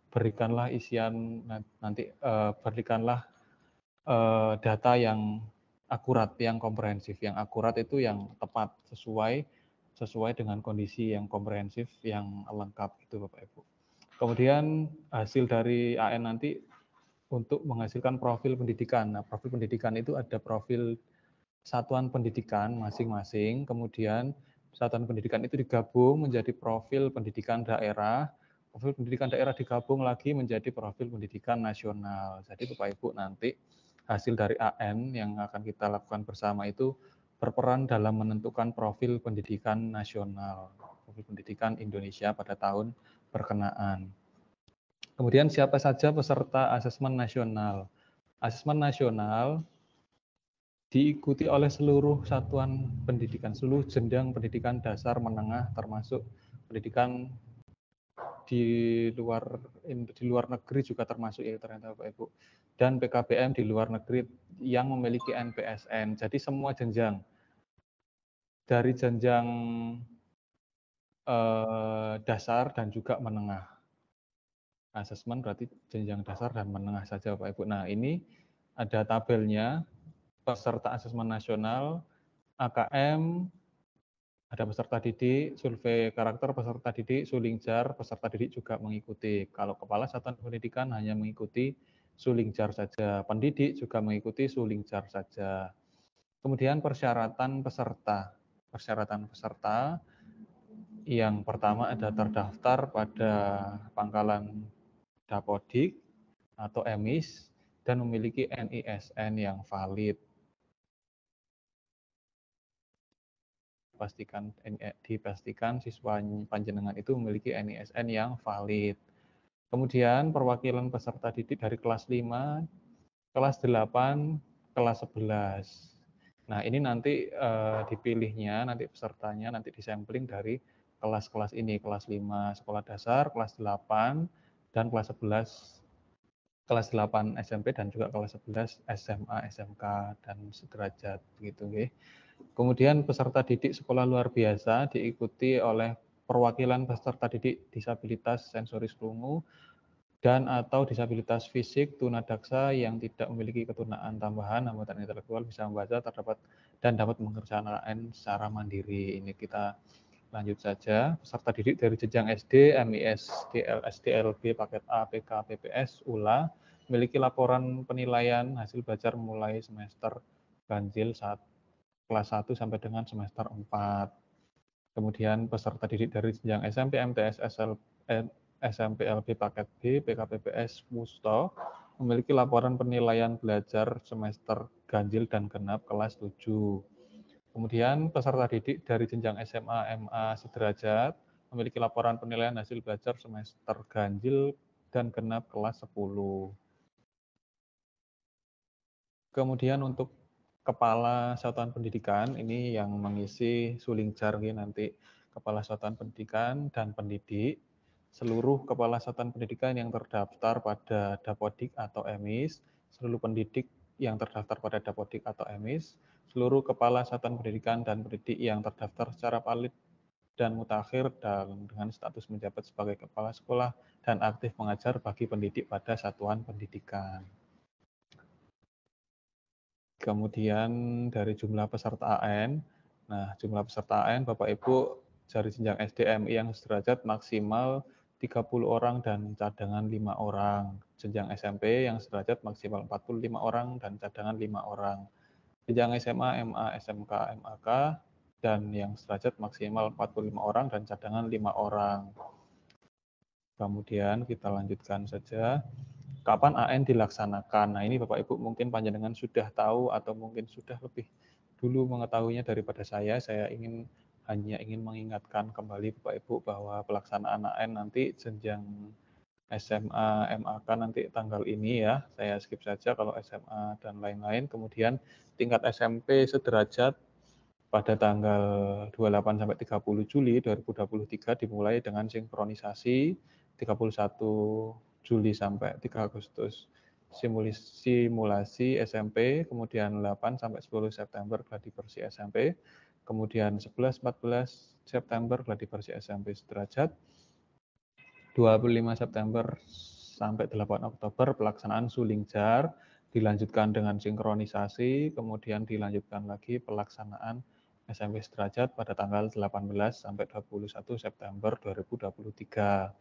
berikanlah isian nanti berikanlah data yang akurat, yang komprehensif. Yang akurat itu yang tepat, sesuai sesuai dengan kondisi yang komprehensif yang lengkap itu Bapak Ibu. Kemudian hasil dari AN nanti untuk menghasilkan profil pendidikan. Nah, profil pendidikan itu ada profil satuan pendidikan masing-masing, kemudian satuan pendidikan itu digabung menjadi profil pendidikan daerah, profil pendidikan daerah digabung lagi menjadi profil pendidikan nasional. Jadi Bapak Ibu nanti hasil dari AN yang akan kita lakukan bersama itu berperan dalam menentukan profil pendidikan nasional, profil pendidikan Indonesia pada tahun berkenaan. Kemudian siapa saja peserta asesmen nasional? Asesmen nasional diikuti oleh seluruh satuan pendidikan, seluruh jenjang pendidikan dasar menengah termasuk pendidikan di luar negeri juga termasuk ya ternyata Bapak Ibu. Dan PKBM di luar negeri yang memiliki NPSN. Jadi semua jenjang dari jenjang dasar dan juga menengah. Asesmen berarti jenjang dasar dan menengah saja Bapak Ibu. Nah, ini ada tabelnya peserta asesmen nasional, AKM, ada peserta didik, survei karakter peserta didik, Sulingjar, peserta didik juga mengikuti. Kalau kepala satuan pendidikan hanya mengikuti Sulingjar saja, pendidik juga mengikuti Sulingjar saja. Kemudian persyaratan peserta. Persyaratan peserta yang pertama ada terdaftar pada pangkalan Dapodik atau EMIS dan memiliki NISN yang valid. Dipastikan siswa panjenengan itu memiliki NISN yang valid. Kemudian perwakilan peserta didik dari kelas 5, kelas 8, kelas 11. Nah, ini nanti dipilihnya, nanti pesertanya nanti disampling dari kelas-kelas ini, kelas 5 sekolah dasar, kelas 8, dan kelas 11 kelas 8 SMP dan juga kelas 11 SMA, SMK, dan sederajat begitu nggih. Kemudian peserta didik sekolah luar biasa diikuti oleh perwakilan peserta didik disabilitas sensoris krungu dan atau disabilitas fisik tunadaksa yang tidak memiliki ketunaan tambahan hambatan intelektual bisa membaca terdapat dan dapat mengerjakan AN secara mandiri. Ini kita lanjut saja. Peserta didik dari jenjang SD, MIS, DL, SDLB, paket A, PK, PPS, ULA memiliki laporan penilaian hasil belajar mulai semester ganjil kelas 1 sampai dengan semester 4. Kemudian peserta didik dari jenjang SMP, MTS, SMP LB paket B, PKPPS, WUSTO memiliki laporan penilaian belajar semester ganjil dan genap kelas 7. Kemudian peserta didik dari jenjang SMA, MA sederajat memiliki laporan penilaian hasil belajar semester ganjil dan genap kelas 10. Kemudian untuk kepala satuan pendidikan ini yang mengisi Sulingjar nanti kepala satuan pendidikan dan pendidik. Seluruh kepala satuan pendidikan yang terdaftar pada Dapodik atau EMIS, seluruh pendidik yang terdaftar pada Dapodik atau EMIS, seluruh kepala satuan pendidikan dan pendidik yang terdaftar secara valid dan mutakhir dan dengan status menjabat sebagai kepala sekolah dan aktif mengajar bagi pendidik pada satuan pendidikan. Kemudian dari jumlah peserta AN, nah jumlah peserta AN Bapak Ibu dari jenjang SDMI yang sederajat maksimal 30 orang dan cadangan 5 orang. Jenjang SMP yang sederajat maksimal 45 orang dan cadangan 5 orang. Jenjang SMA, MA, SMK, MAK dan yang sederajat maksimal 45 orang dan cadangan 5 orang. Kemudian kita lanjutkan saja. Kapan AN dilaksanakan? Nah, ini Bapak Ibu mungkin panjenengan sudah tahu atau mungkin sudah lebih dulu mengetahuinya daripada saya. Saya hanya ingin mengingatkan kembali Bapak Ibu bahwa pelaksanaan AN nanti jenjang SMA, MAK nanti tanggal ini ya. Saya skip saja kalau SMA dan lain-lain. Kemudian tingkat SMP sederajat pada tanggal 28 sampai 30 Juli 2023 dimulai dengan sinkronisasi 31 Juli sampai 3 Agustus simulasi SMP, kemudian 8 sampai 10 September gladi bersih SMP, kemudian 11-14 September gladi bersih SMP sederajat, 25 September sampai 8 Oktober pelaksanaan Sulingjar, dilanjutkan dengan sinkronisasi, kemudian dilanjutkan lagi pelaksanaan SMP sederajat pada tanggal 18 sampai 21 September 2023.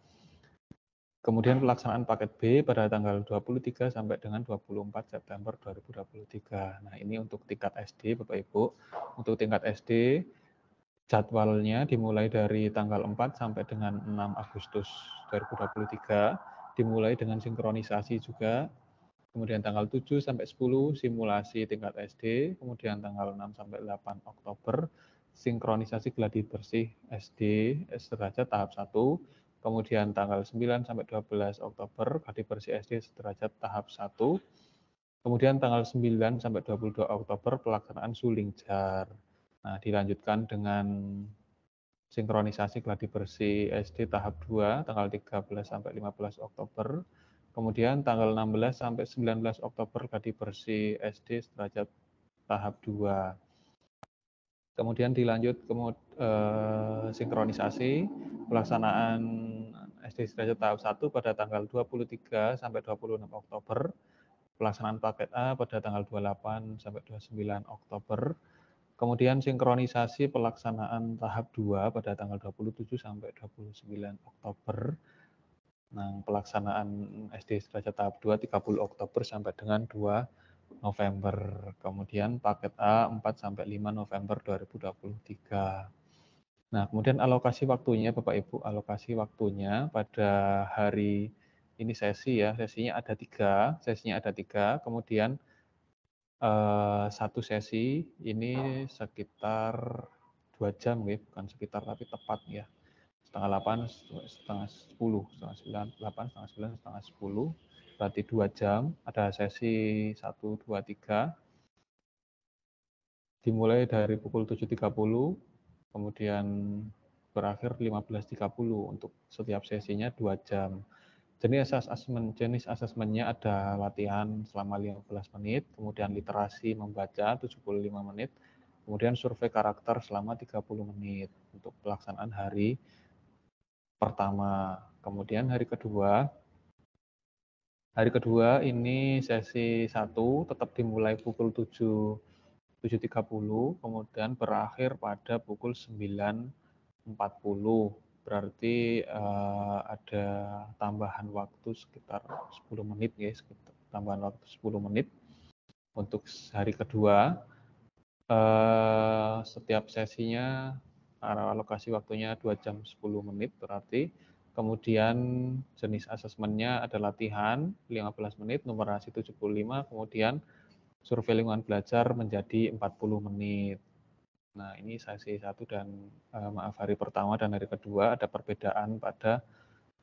Kemudian pelaksanaan paket B pada tanggal 23 sampai dengan 24 September 2023. Nah, ini untuk tingkat SD, Bapak Ibu. Untuk tingkat SD, jadwalnya dimulai dari tanggal 4 sampai dengan 6 Agustus 2023, dimulai dengan sinkronisasi juga. Kemudian tanggal 7 sampai 10 simulasi tingkat SD, kemudian tanggal 6 sampai 8 Oktober sinkronisasi gladi bersih SD sederajat tahap 1, kemudian tanggal 9 sampai 12 Oktober gladi bersih SD sederajat tahap 1, kemudian tanggal 9 sampai 22 Oktober pelaksanaan suling jar. Nah, dilanjutkan dengan sinkronisasi gladi bersih SD tahap 2 tanggal 13 sampai 15 Oktober. Kemudian tanggal 16 sampai 19 Oktober gladi bersih SD sederajat tahap 2. Kemudian dilanjut sinkronisasi pelaksanaan SD sederajat tahap 1 pada tanggal 23 sampai 26 Oktober. Pelaksanaan paket A pada tanggal 28 sampai 29 Oktober. Kemudian sinkronisasi pelaksanaan tahap 2 pada tanggal 27 sampai 29 Oktober. Nah, pelaksanaan SD sederajat tahap 2 30 Oktober sampai dengan 2 November. Kemudian paket A 4 sampai 5 November 2023. Nah, kemudian alokasi waktunya Bapak Ibu, alokasi waktunya pada hari ini sesinya ada 3, sesinya ada 3, kemudian satu sesi ini sekitar 2 jam ya, bukan sekitar tapi tepat ya. Setengah 8, setengah 10, setengah 9, 8, setengah 9, setengah 10, berarti 2 jam. Ada sesi 1, 2, 3, dimulai dari pukul 7.30, kemudian berakhir 15.30 untuk setiap sesinya 2 jam. Jenis asesmennya ada latihan selama 15 menit, kemudian literasi membaca 75 menit, kemudian survei karakter selama 30 menit untuk pelaksanaan hari pertama. Kemudian hari kedua ini sesi 1 tetap dimulai pukul 7.30, kemudian berakhir pada pukul 9.40. Berarti ada tambahan waktu sekitar 10 menit ya, tambahan waktu 10 menit untuk hari kedua. Setiap sesinya alokasi waktunya 2 jam 10 menit berarti. Kemudian jenis asesmennya ada latihan 15 menit, numerasi 75, kemudian survei lingkungan belajar menjadi 40 menit. Nah, ini sesi 1 dan hari pertama dan hari kedua ada perbedaan pada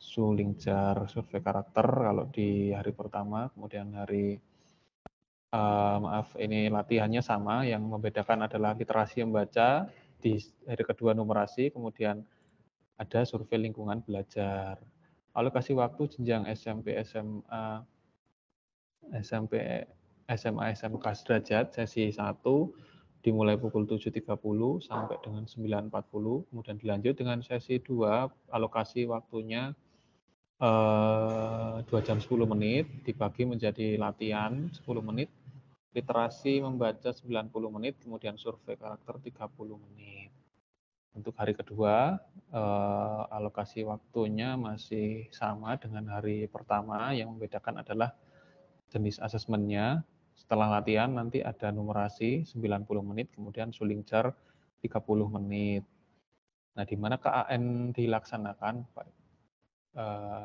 suling jar survei karakter kalau di hari pertama, kemudian hari ini latihannya sama, yang membedakan adalah literasi membaca, di hari kedua numerasi, kemudian ada survei lingkungan belajar. Alokasi waktu jenjang SMP, SMA, SMK sederajat sesi 1 dimulai pukul 7.30 sampai dengan 9.40, kemudian dilanjut dengan sesi 2, alokasi waktunya 2 jam 10 menit, dibagi menjadi latihan 10 menit, literasi membaca 90 menit, kemudian survei karakter 30 menit. Untuk hari kedua, alokasi waktunya masih sama dengan hari pertama, yang membedakan adalah jenis asesmennya. Setelah latihan nanti ada numerasi 90 menit, kemudian suling jar 30 menit. Nah, di mana KAN dilaksanakan, Pak?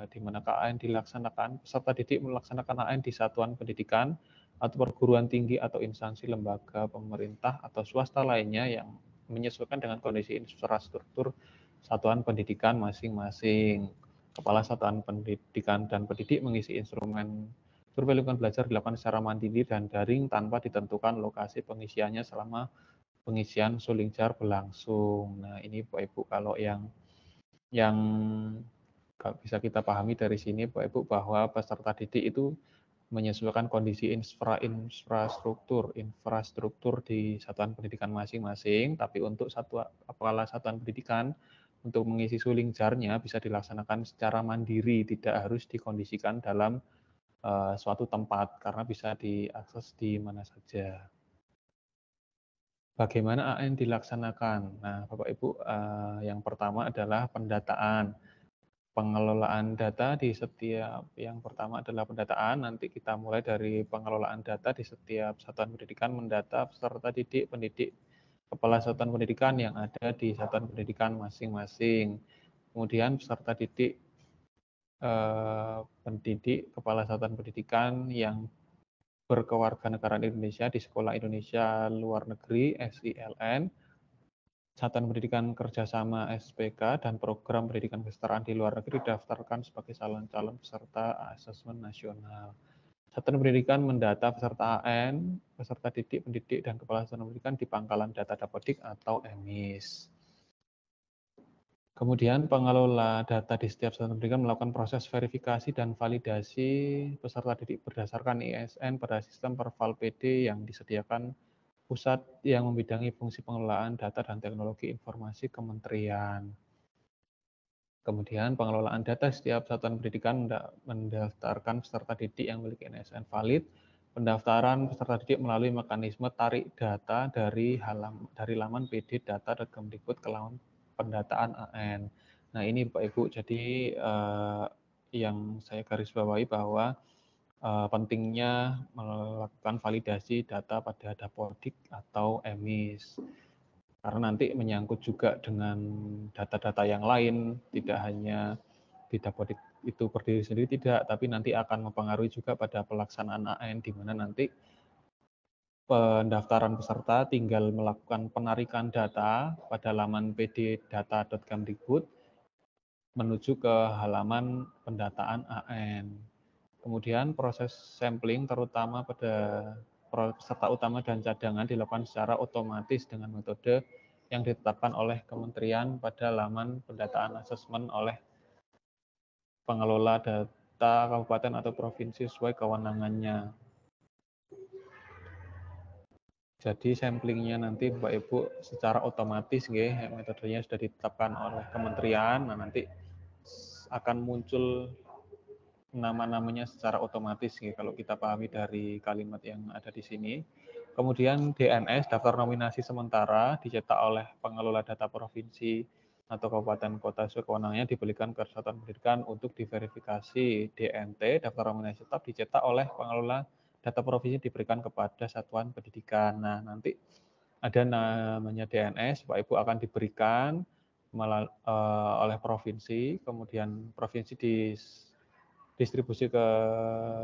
Di mana KAN dilaksanakan, peserta didik melaksanakan AN di satuan pendidikan atau perguruan tinggi atau instansi lembaga pemerintah atau swasta lainnya yang menyesuaikan dengan kondisi infrastruktur satuan pendidikan masing-masing. Kepala satuan pendidikan dan pendidik mengisi instrumen survei lingkungan belajar dilakukan secara mandiri dan daring tanpa ditentukan lokasi pengisiannya selama pengisian suling jar berlangsung. Nah, ini Bapak Ibu kalau yang bisa kita pahami dari sini Bapak Ibu bahwa peserta didik itu menyesuaikan kondisi infrastruktur di satuan pendidikan masing-masing, tapi untuk kepala satuan pendidikan untuk mengisi suling jarnya bisa dilaksanakan secara mandiri, tidak harus dikondisikan dalam suatu tempat karena bisa diakses di mana saja. Bagaimana AN dilaksanakan? Nah, Bapak Ibu, yang pertama adalah pendataan. Pengelolaan data di setiap, yang pertama adalah pendataan, nanti kita mulai dari pengelolaan data di setiap satuan pendidikan, mendata peserta didik, pendidik, kepala satuan pendidikan yang ada di satuan pendidikan masing-masing. Kemudian peserta didik, pendidik, kepala satuan pendidikan yang berkewarganegaraan Indonesia di Sekolah Indonesia Luar Negeri (SILN), Satuan Pendidikan Kerjasama SPK, dan Program Pendidikan Kesetaraan di Luar Negeri didaftarkan sebagai calon peserta asesmen nasional. Satuan Pendidikan mendata peserta AN, peserta didik, pendidik, dan kepala satuan pendidikan di pangkalan data Dapodik atau EMIS. Kemudian pengelola data di setiap satuan pendidikan melakukan proses verifikasi dan validasi peserta didik berdasarkan ISN pada sistem Perval PD yang disediakan pusat yang membidangi fungsi pengelolaan data dan teknologi informasi kementerian. Kemudian pengelolaan data setiap satuan pendidikan mendaftarkan peserta didik yang memiliki NSN valid. Pendaftaran peserta didik melalui mekanisme tarik data dari laman PD data.kemdikbud ke laman pendataan AN. Nah, ini Bapak Ibu, jadi yang saya garis bawahi bahwa pentingnya melakukan validasi data pada Dapodik atau EMIS. Karena nanti menyangkut juga dengan data-data yang lain, tidak hanya di Dapodik itu berdiri sendiri, tidak, tapi nanti akan mempengaruhi juga pada pelaksanaan AN, di mana nanti pendaftaran peserta tinggal melakukan penarikan data pada laman pd.data.kemdikbud menuju ke halaman pendataan AN. Kemudian proses sampling terutama pada peserta utama dan cadangan dilakukan secara otomatis dengan metode yang ditetapkan oleh kementerian pada laman pendataan asesmen oleh pengelola data kabupaten atau provinsi sesuai kewenangannya. Jadi samplingnya nanti Bapak Ibu secara otomatis, metodenya sudah ditetapkan oleh kementerian, nah nanti akan muncul nama-namanya secara otomatis, kalau kita pahami dari kalimat yang ada di sini. Kemudian DNS, daftar nominasi sementara, dicetak oleh pengelola data provinsi atau kabupaten kota sesuai kewenangannya, diberikan ke satuan pendidikan untuk diverifikasi. DNT, daftar nominasi tetap, dicetak oleh pengelola data provinsi, diberikan kepada satuan pendidikan. Nah, nanti ada namanya DNS, Bapak Ibu akan diberikan oleh provinsi, kemudian provinsi distribusi ke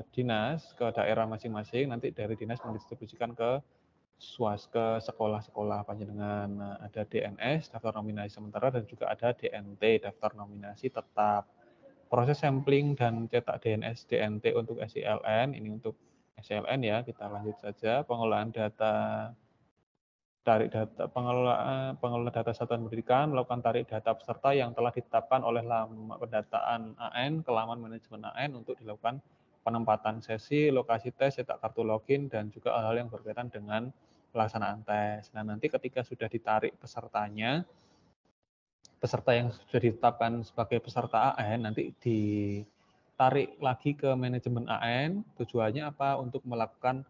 dinas, ke daerah masing-masing, nanti dari dinas mendistribusikan ke sekolah-sekolah panjenengan. Nah, ada DNS, daftar nominasi sementara, dan juga ada DNT, daftar nominasi tetap. Proses sampling dan cetak DNS, DNT untuk SILN, ini untuk SILN ya, kita lanjut saja. Pengolahan data, tarik data, pengelola data satuan pendidikan melakukan tarik data peserta yang telah ditetapkan oleh laman pendataan AN ke laman manajemen AN untuk dilakukan penempatan sesi, lokasi tes, cetak kartu login, dan juga hal-hal yang berkaitan dengan pelaksanaan tes. Nah, nanti ketika sudah ditarik pesertanya, peserta yang sudah ditetapkan sebagai peserta AN nanti ditarik lagi ke manajemen AN. Tujuannya apa? Untuk melakukan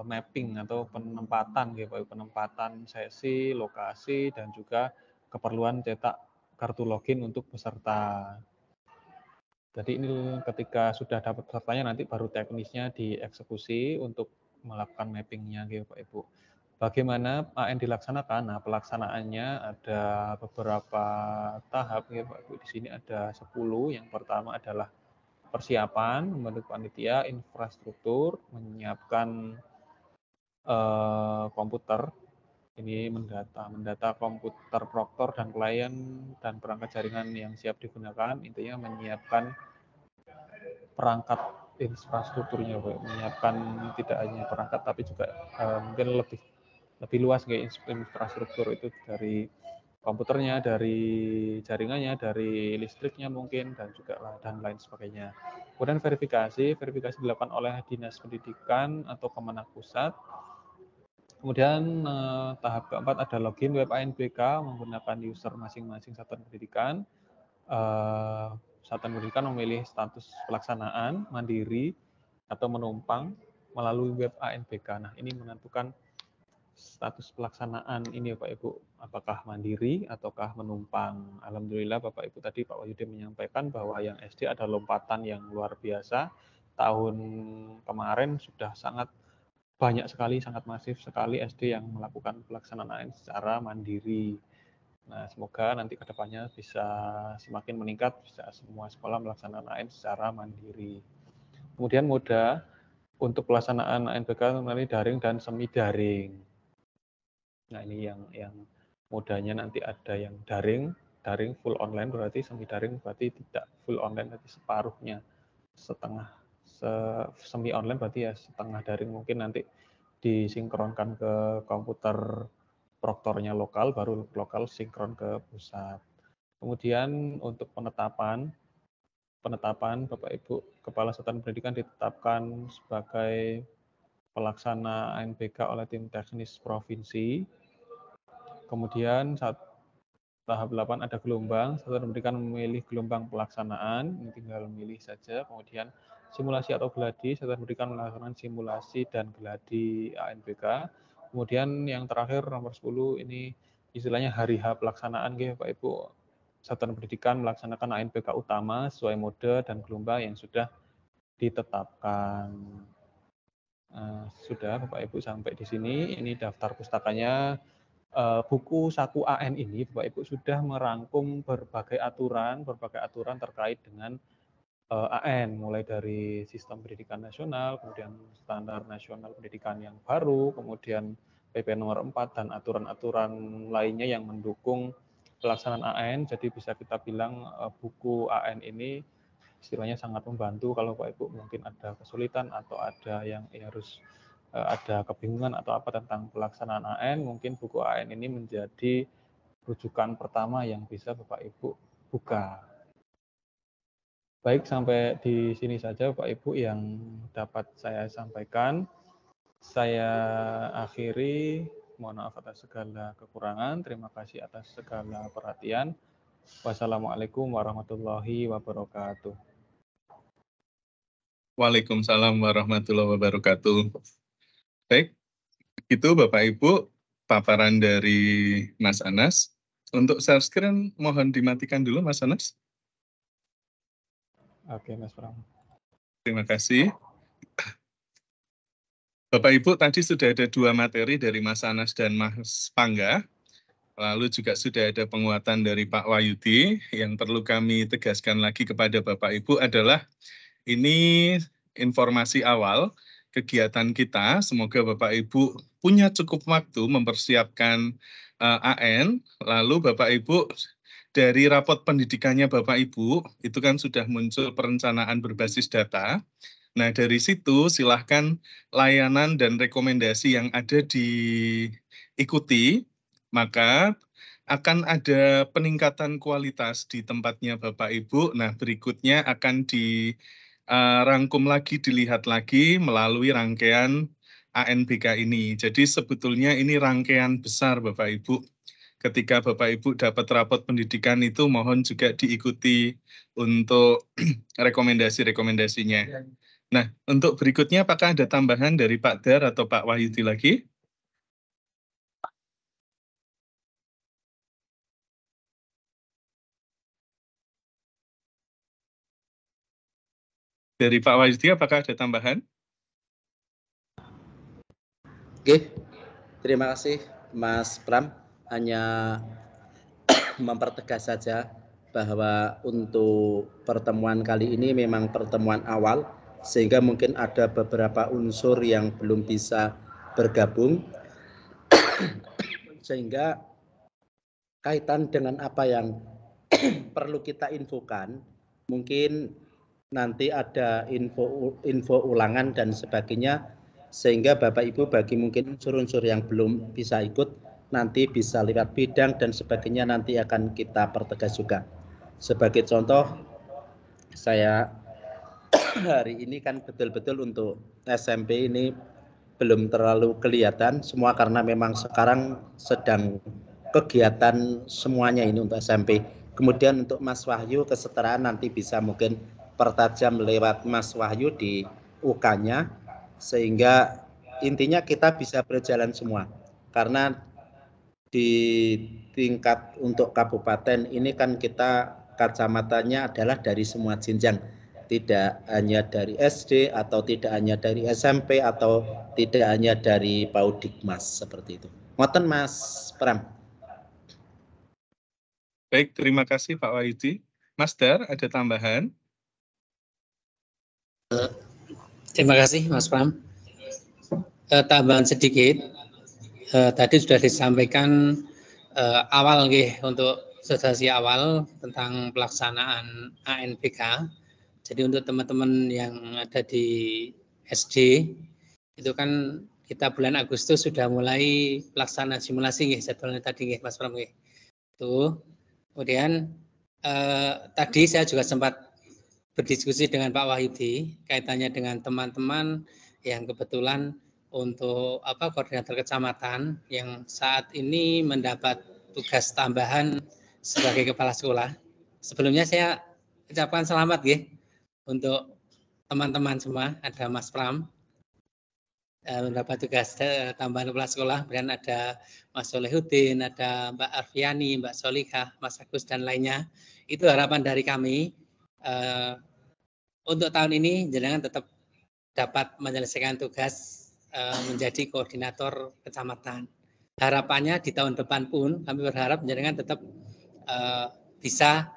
mapping atau penempatan, penempatan sesi, lokasi, dan juga keperluan cetak kartu login untuk peserta. Jadi ini ketika sudah dapat pesertanya nanti baru teknisnya dieksekusi untuk melakukan mappingnya, Bapak Ibu. Bagaimana AN dilaksanakan? Nah, pelaksanaannya ada beberapa tahap, Bapak Ibu. Di sini ada 10. Yang pertama adalah persiapan, membentuk panitia, infrastruktur, menyiapkan komputer, ini mendata komputer proktor dan klien dan perangkat jaringan yang siap digunakan, intinya menyiapkan perangkat infrastrukturnya, menyiapkan tidak hanya perangkat tapi juga mungkin lebih luas infrastruktur itu, dari komputernya, dari jaringannya, dari listriknya mungkin, dan juga dan lain sebagainya. Kemudian verifikasi dilakukan oleh Dinas Pendidikan atau Kemenak Pusat. Kemudian tahap keempat ada login web ANBK menggunakan user masing-masing satuan pendidikan. Satuan pendidikan memilih status pelaksanaan, mandiri, atau menumpang melalui web ANBK. Nah, ini menentukan status pelaksanaan ini Pak Ibu, apakah mandiri ataukah menumpang. Alhamdulillah Bapak Ibu tadi Pak Wahyudi menyampaikan bahwa yang SD ada lompatan yang luar biasa. Tahun kemarin sudah sangat banyak sekali, sangat masif sekali SD yang melakukan pelaksanaan AN secara mandiri. Nah, semoga nanti ke depannya bisa semakin meningkat, bisa semua sekolah melaksanakan AN secara mandiri. Kemudian moda untuk pelaksanaan ANBK nanti daring dan semi daring. Nah, ini yang modanya nanti ada yang daring full online berarti, semi daring berarti tidak full online, berarti separuhnya, setengah semi online berarti ya setengah daring, mungkin nanti disinkronkan ke komputer proktornya lokal, baru lokal sinkron ke pusat. Kemudian untuk penetapan Bapak Ibu Kepala Satuan Pendidikan ditetapkan sebagai pelaksana ANBK oleh tim teknis provinsi. Kemudian tahap 8 ada gelombang, Satuan Pendidikan memilih gelombang pelaksanaan, ini tinggal memilih saja. Kemudian simulasi atau geladi, Satuan Pendidikan melaksanakan simulasi dan geladi ANBK. Kemudian yang terakhir nomor 10 ini istilahnya hari H pelaksanaan, Bapak Ibu. Satuan Pendidikan melaksanakan ANBK utama sesuai mode dan gelombang yang sudah ditetapkan. Sudah Bapak Ibu sampai di sini, ini daftar pustakanya. Buku Saku AN ini Bapak Ibu sudah merangkum berbagai aturan terkait dengan AN, mulai dari sistem pendidikan nasional, kemudian standar nasional pendidikan yang baru, kemudian PP nomor 4 dan aturan-aturan lainnya yang mendukung pelaksanaan AN. Jadi bisa kita bilang buku AN ini istilahnya sangat membantu kalau Bapak Ibu mungkin ada kesulitan atau ada yang harus ada kebingungan atau apa tentang pelaksanaan AN, mungkin buku AN ini menjadi rujukan pertama yang bisa Bapak Ibu buka. Baik, sampai di sini saja Bapak Ibu yang dapat saya sampaikan. Saya akhiri, mohon maaf atas segala kekurangan, terima kasih atas segala perhatian. Wassalamualaikum warahmatullahi wabarakatuh. Waalaikumsalam warahmatullahi wabarakatuh. Baik, itu Bapak Ibu paparan dari Mas Anas. Untuk share screen mohon dimatikan dulu Mas Anas. Oke, Mas Pram. Terima kasih. Bapak Ibu tadi sudah ada 2 materi dari Mas Anas dan Mas Pangga. Lalu juga sudah ada penguatan dari Pak Wahyudi. Yang perlu kami tegaskan lagi kepada Bapak Ibu adalah ini informasi awal kegiatan kita. Semoga Bapak Ibu punya cukup waktu mempersiapkan AN. Lalu Bapak Ibu dari rapot pendidikannya Bapak Ibu itu kan sudah muncul perencanaan berbasis data. Nah, dari situ silahkan layanan dan rekomendasi yang ada diikuti, maka akan ada peningkatan kualitas di tempatnya Bapak Ibu. Nah, berikutnya akan dirangkum lagi, dilihat lagi melalui rangkaian ANBK ini. Jadi sebetulnya ini rangkaian besar Bapak Ibu. Ketika Bapak Ibu dapat rapot pendidikan itu mohon juga diikuti untuk rekomendasi-rekomendasinya. Nah, untuk berikutnya apakah ada tambahan dari Pak Dar atau Pak Wahyudi lagi? Dari Pak Wahyudi apakah ada tambahan? Oke, terima kasih Mas Pram. Hanya mempertegas saja bahwa untuk pertemuan kali ini memang pertemuan awal, sehingga mungkin ada beberapa unsur yang belum bisa bergabung, sehingga kaitan dengan apa yang perlu kita infokan, mungkin nanti ada info ulangan dan sebagainya, sehingga Bapak Ibu bagi mungkin unsur-unsur yang belum bisa ikut, nanti bisa lewat bidang dan sebagainya, nanti akan kita pertegas juga. Sebagai contoh, saya hari ini kan betul-betul untuk SMP ini belum terlalu kelihatan semua karena memang sekarang sedang kegiatan semuanya ini untuk SMP. Kemudian untuk Mas Wahyu kesetaraan nanti bisa mungkin pertajam lewat Mas Wahyu di UK-nya, sehingga intinya kita bisa berjalan semua. karena di tingkat untuk kabupaten ini kan kita kacamatanya adalah dari semua jenjang, tidak hanya dari SD atau tidak hanya dari SMP atau tidak hanya dari Paudikmas seperti itu. Ngoten Mas Pram. Baik, terima kasih Pak Wahyudi. Mas Dar, ada tambahan? Terima kasih Mas Pram. Tambahan sedikit, tadi sudah disampaikan awal untuk sosialisasi awal tentang pelaksanaan ANBK. Jadi untuk teman-teman yang ada di SD itu kan kita bulan Agustus sudah mulai pelaksanaan simulasi jadwalnya tadi Mas Pram. Itu kemudian tadi saya juga sempat berdiskusi dengan Pak Wahyudi kaitannya dengan teman-teman yang kebetulan untuk koordinator kecamatan yang saat ini mendapat tugas tambahan sebagai kepala sekolah. Sebelumnya saya ucapkan selamat untuk teman-teman semua, ada Mas Pram mendapat tugas tambahan kepala sekolah, kemudian ada Mas Solehudin, ada Mbak Arfiani, Mbak Solikah, Mas Agus dan lainnya. Itu harapan dari kami. Untuk tahun ini jenengan tetap dapat menyelesaikan tugas menjadi koordinator kecamatan. Harapannya di tahun depan pun kami berharap jenengan tetap bisa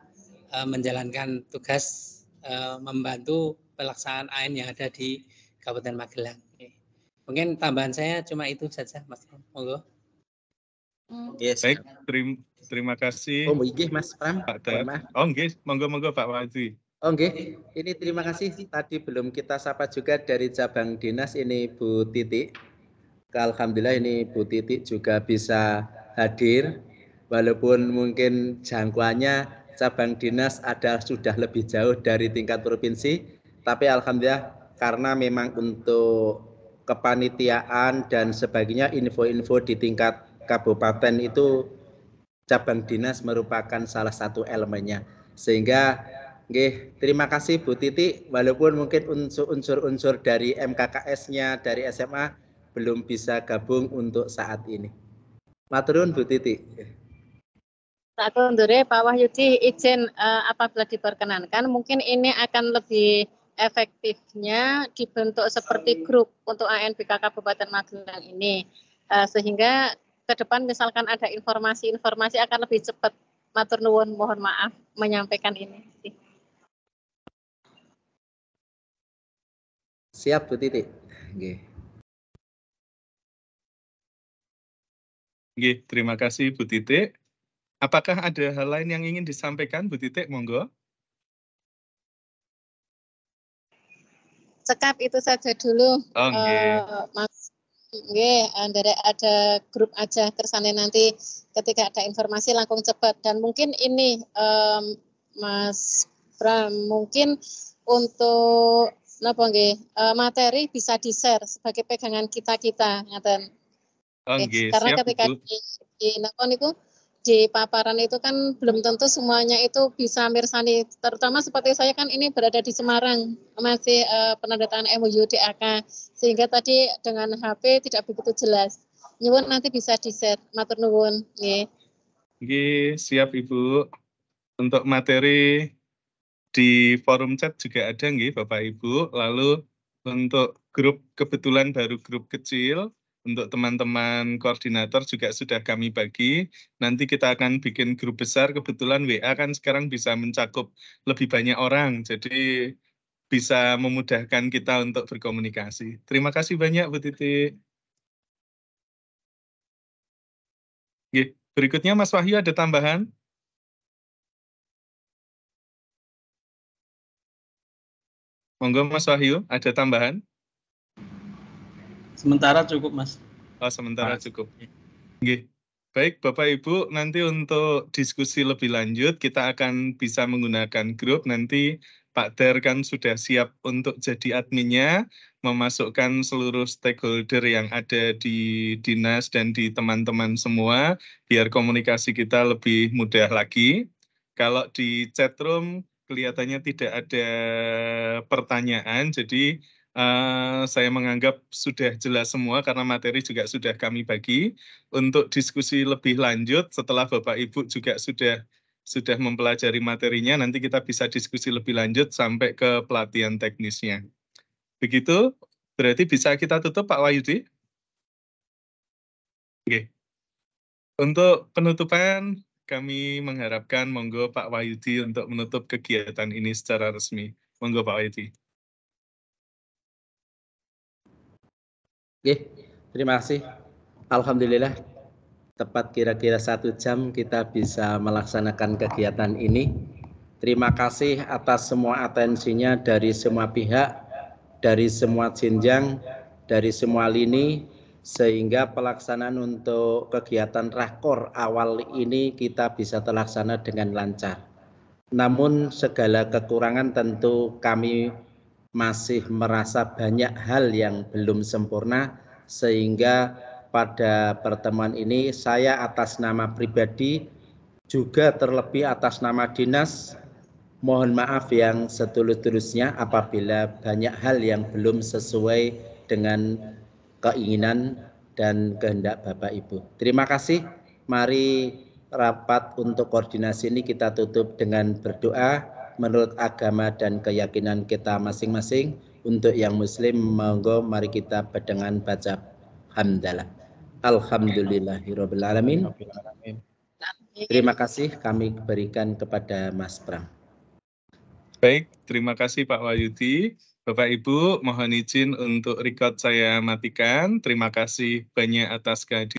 menjalankan tugas membantu pelaksanaan AN yang ada di Kabupaten Magelang. Mungkin tambahan saya cuma itu saja, Mas. Monggo. Yes. Baik, terima kasih. Oh, nggih Mas Pram. Pak Dar. Oh, nggih, monggo Pak Wahyudi. Oh, nggih. Ini terima kasih. Tadi belum kita sapa juga dari cabang dinas ini Bu Titik. Alhamdulillah ini Bu Titik juga bisa hadir. Walaupun mungkin jangkauannya cabang dinas sudah lebih jauh dari tingkat provinsi, tapi alhamdulillah karena memang untuk kepanitiaan dan sebagainya info-info di tingkat kabupaten itu cabang dinas merupakan salah satu elemennya. Sehingga terima kasih Bu Titi, walaupun mungkin unsur-unsur dari MKKS-nya dari SMA belum bisa gabung untuk saat ini. Matur nuwun Bu Titi. Saat kondure Pak Wahyudi izin apabila diperkenankan mungkin ini akan lebih efektifnya dibentuk seperti grup untuk ANBK Kabupaten Magelang ini sehingga ke depan misalkan ada informasi-informasi akan lebih cepat. Matur nuwun, mohon maaf menyampaikan ini. Siap Bu Titi. Nggih, terima kasih Bu Titik. Apakah ada hal lain yang ingin disampaikan Bu Titik? Monggo. Cekap itu saja dulu, Mas. Ada grup aja kersane nanti ketika ada informasi langsung cepat dan mungkin ini Mas Pram mungkin untuk materi bisa di-share sebagai pegangan kita ngaten. Karena siap, ketika di paparan itu kan belum tentu semuanya itu bisa mirsani, terutama seperti saya kan ini berada di Semarang, masih penandatangan MOU DAK, sehingga tadi dengan HP tidak begitu jelas. Nyuwun nanti bisa di-share, matur nuwun. Nggih, siap Ibu. Untuk materi di forum chat juga ada nggih Bapak Ibu. Lalu untuk grup kebetulan baru grup kecil. Untuk teman-teman koordinator juga sudah kami bagi. Nanti kita akan bikin grup besar. Kebetulan WA kan sekarang bisa mencakup lebih banyak orang. Jadi bisa memudahkan kita untuk berkomunikasi. Terima kasih banyak Bu Titi. Berikutnya Mas Wahyu ada tambahan? Monggo Mas Wahyu, ada tambahan? Sementara cukup Mas. Oh, sementara cukup. Baik Bapak Ibu, nanti untuk diskusi lebih lanjut kita akan bisa menggunakan grup. Nanti Pak Dar kan sudah siap untuk jadi adminnya, memasukkan seluruh stakeholder yang ada di dinas dan di teman-teman semua, biar komunikasi kita lebih mudah lagi. Kalau di chatroom kelihatannya tidak ada pertanyaan, jadi Saya menganggap sudah jelas semua karena materi juga sudah kami bagi. Untuk diskusi lebih lanjut setelah Bapak Ibu juga sudah mempelajari materinya, nanti kita bisa diskusi lebih lanjut sampai ke pelatihan teknisnya. Begitu, berarti bisa kita tutup Pak Wahyudi? Oke. Untuk penutupan, kami mengharapkan monggo Pak Wahyudi untuk menutup kegiatan ini secara resmi. Monggo Pak Wahyudi. Oke, terima kasih. Alhamdulillah, tepat kira-kira 1 jam kita bisa melaksanakan kegiatan ini. Terima kasih atas semua atensinya dari semua pihak, dari semua jenjang, dari semua lini, sehingga pelaksanaan untuk kegiatan rakor awal ini kita bisa terlaksana dengan lancar. Namun segala kekurangan tentu kami masih merasa banyak hal yang belum sempurna, sehingga pada pertemuan ini saya atas nama pribadi juga terlebih atas nama dinas mohon maaf yang setulus-tulusnya apabila banyak hal yang belum sesuai dengan keinginan dan kehendak Bapak Ibu. Terima kasih. Mari rapat untuk koordinasi ini kita tutup dengan berdoa menurut agama dan keyakinan kita masing-masing. Untuk yang muslim, monggo mari kita dengan baca hamdalah. Alhamdulillahirabbil alamin. Terima kasih kami berikan kepada Mas Pram. Baik, terima kasih Pak Wahyudi. Bapak Ibu, mohon izin untuk record saya matikan. Terima kasih banyak atas kehadiran.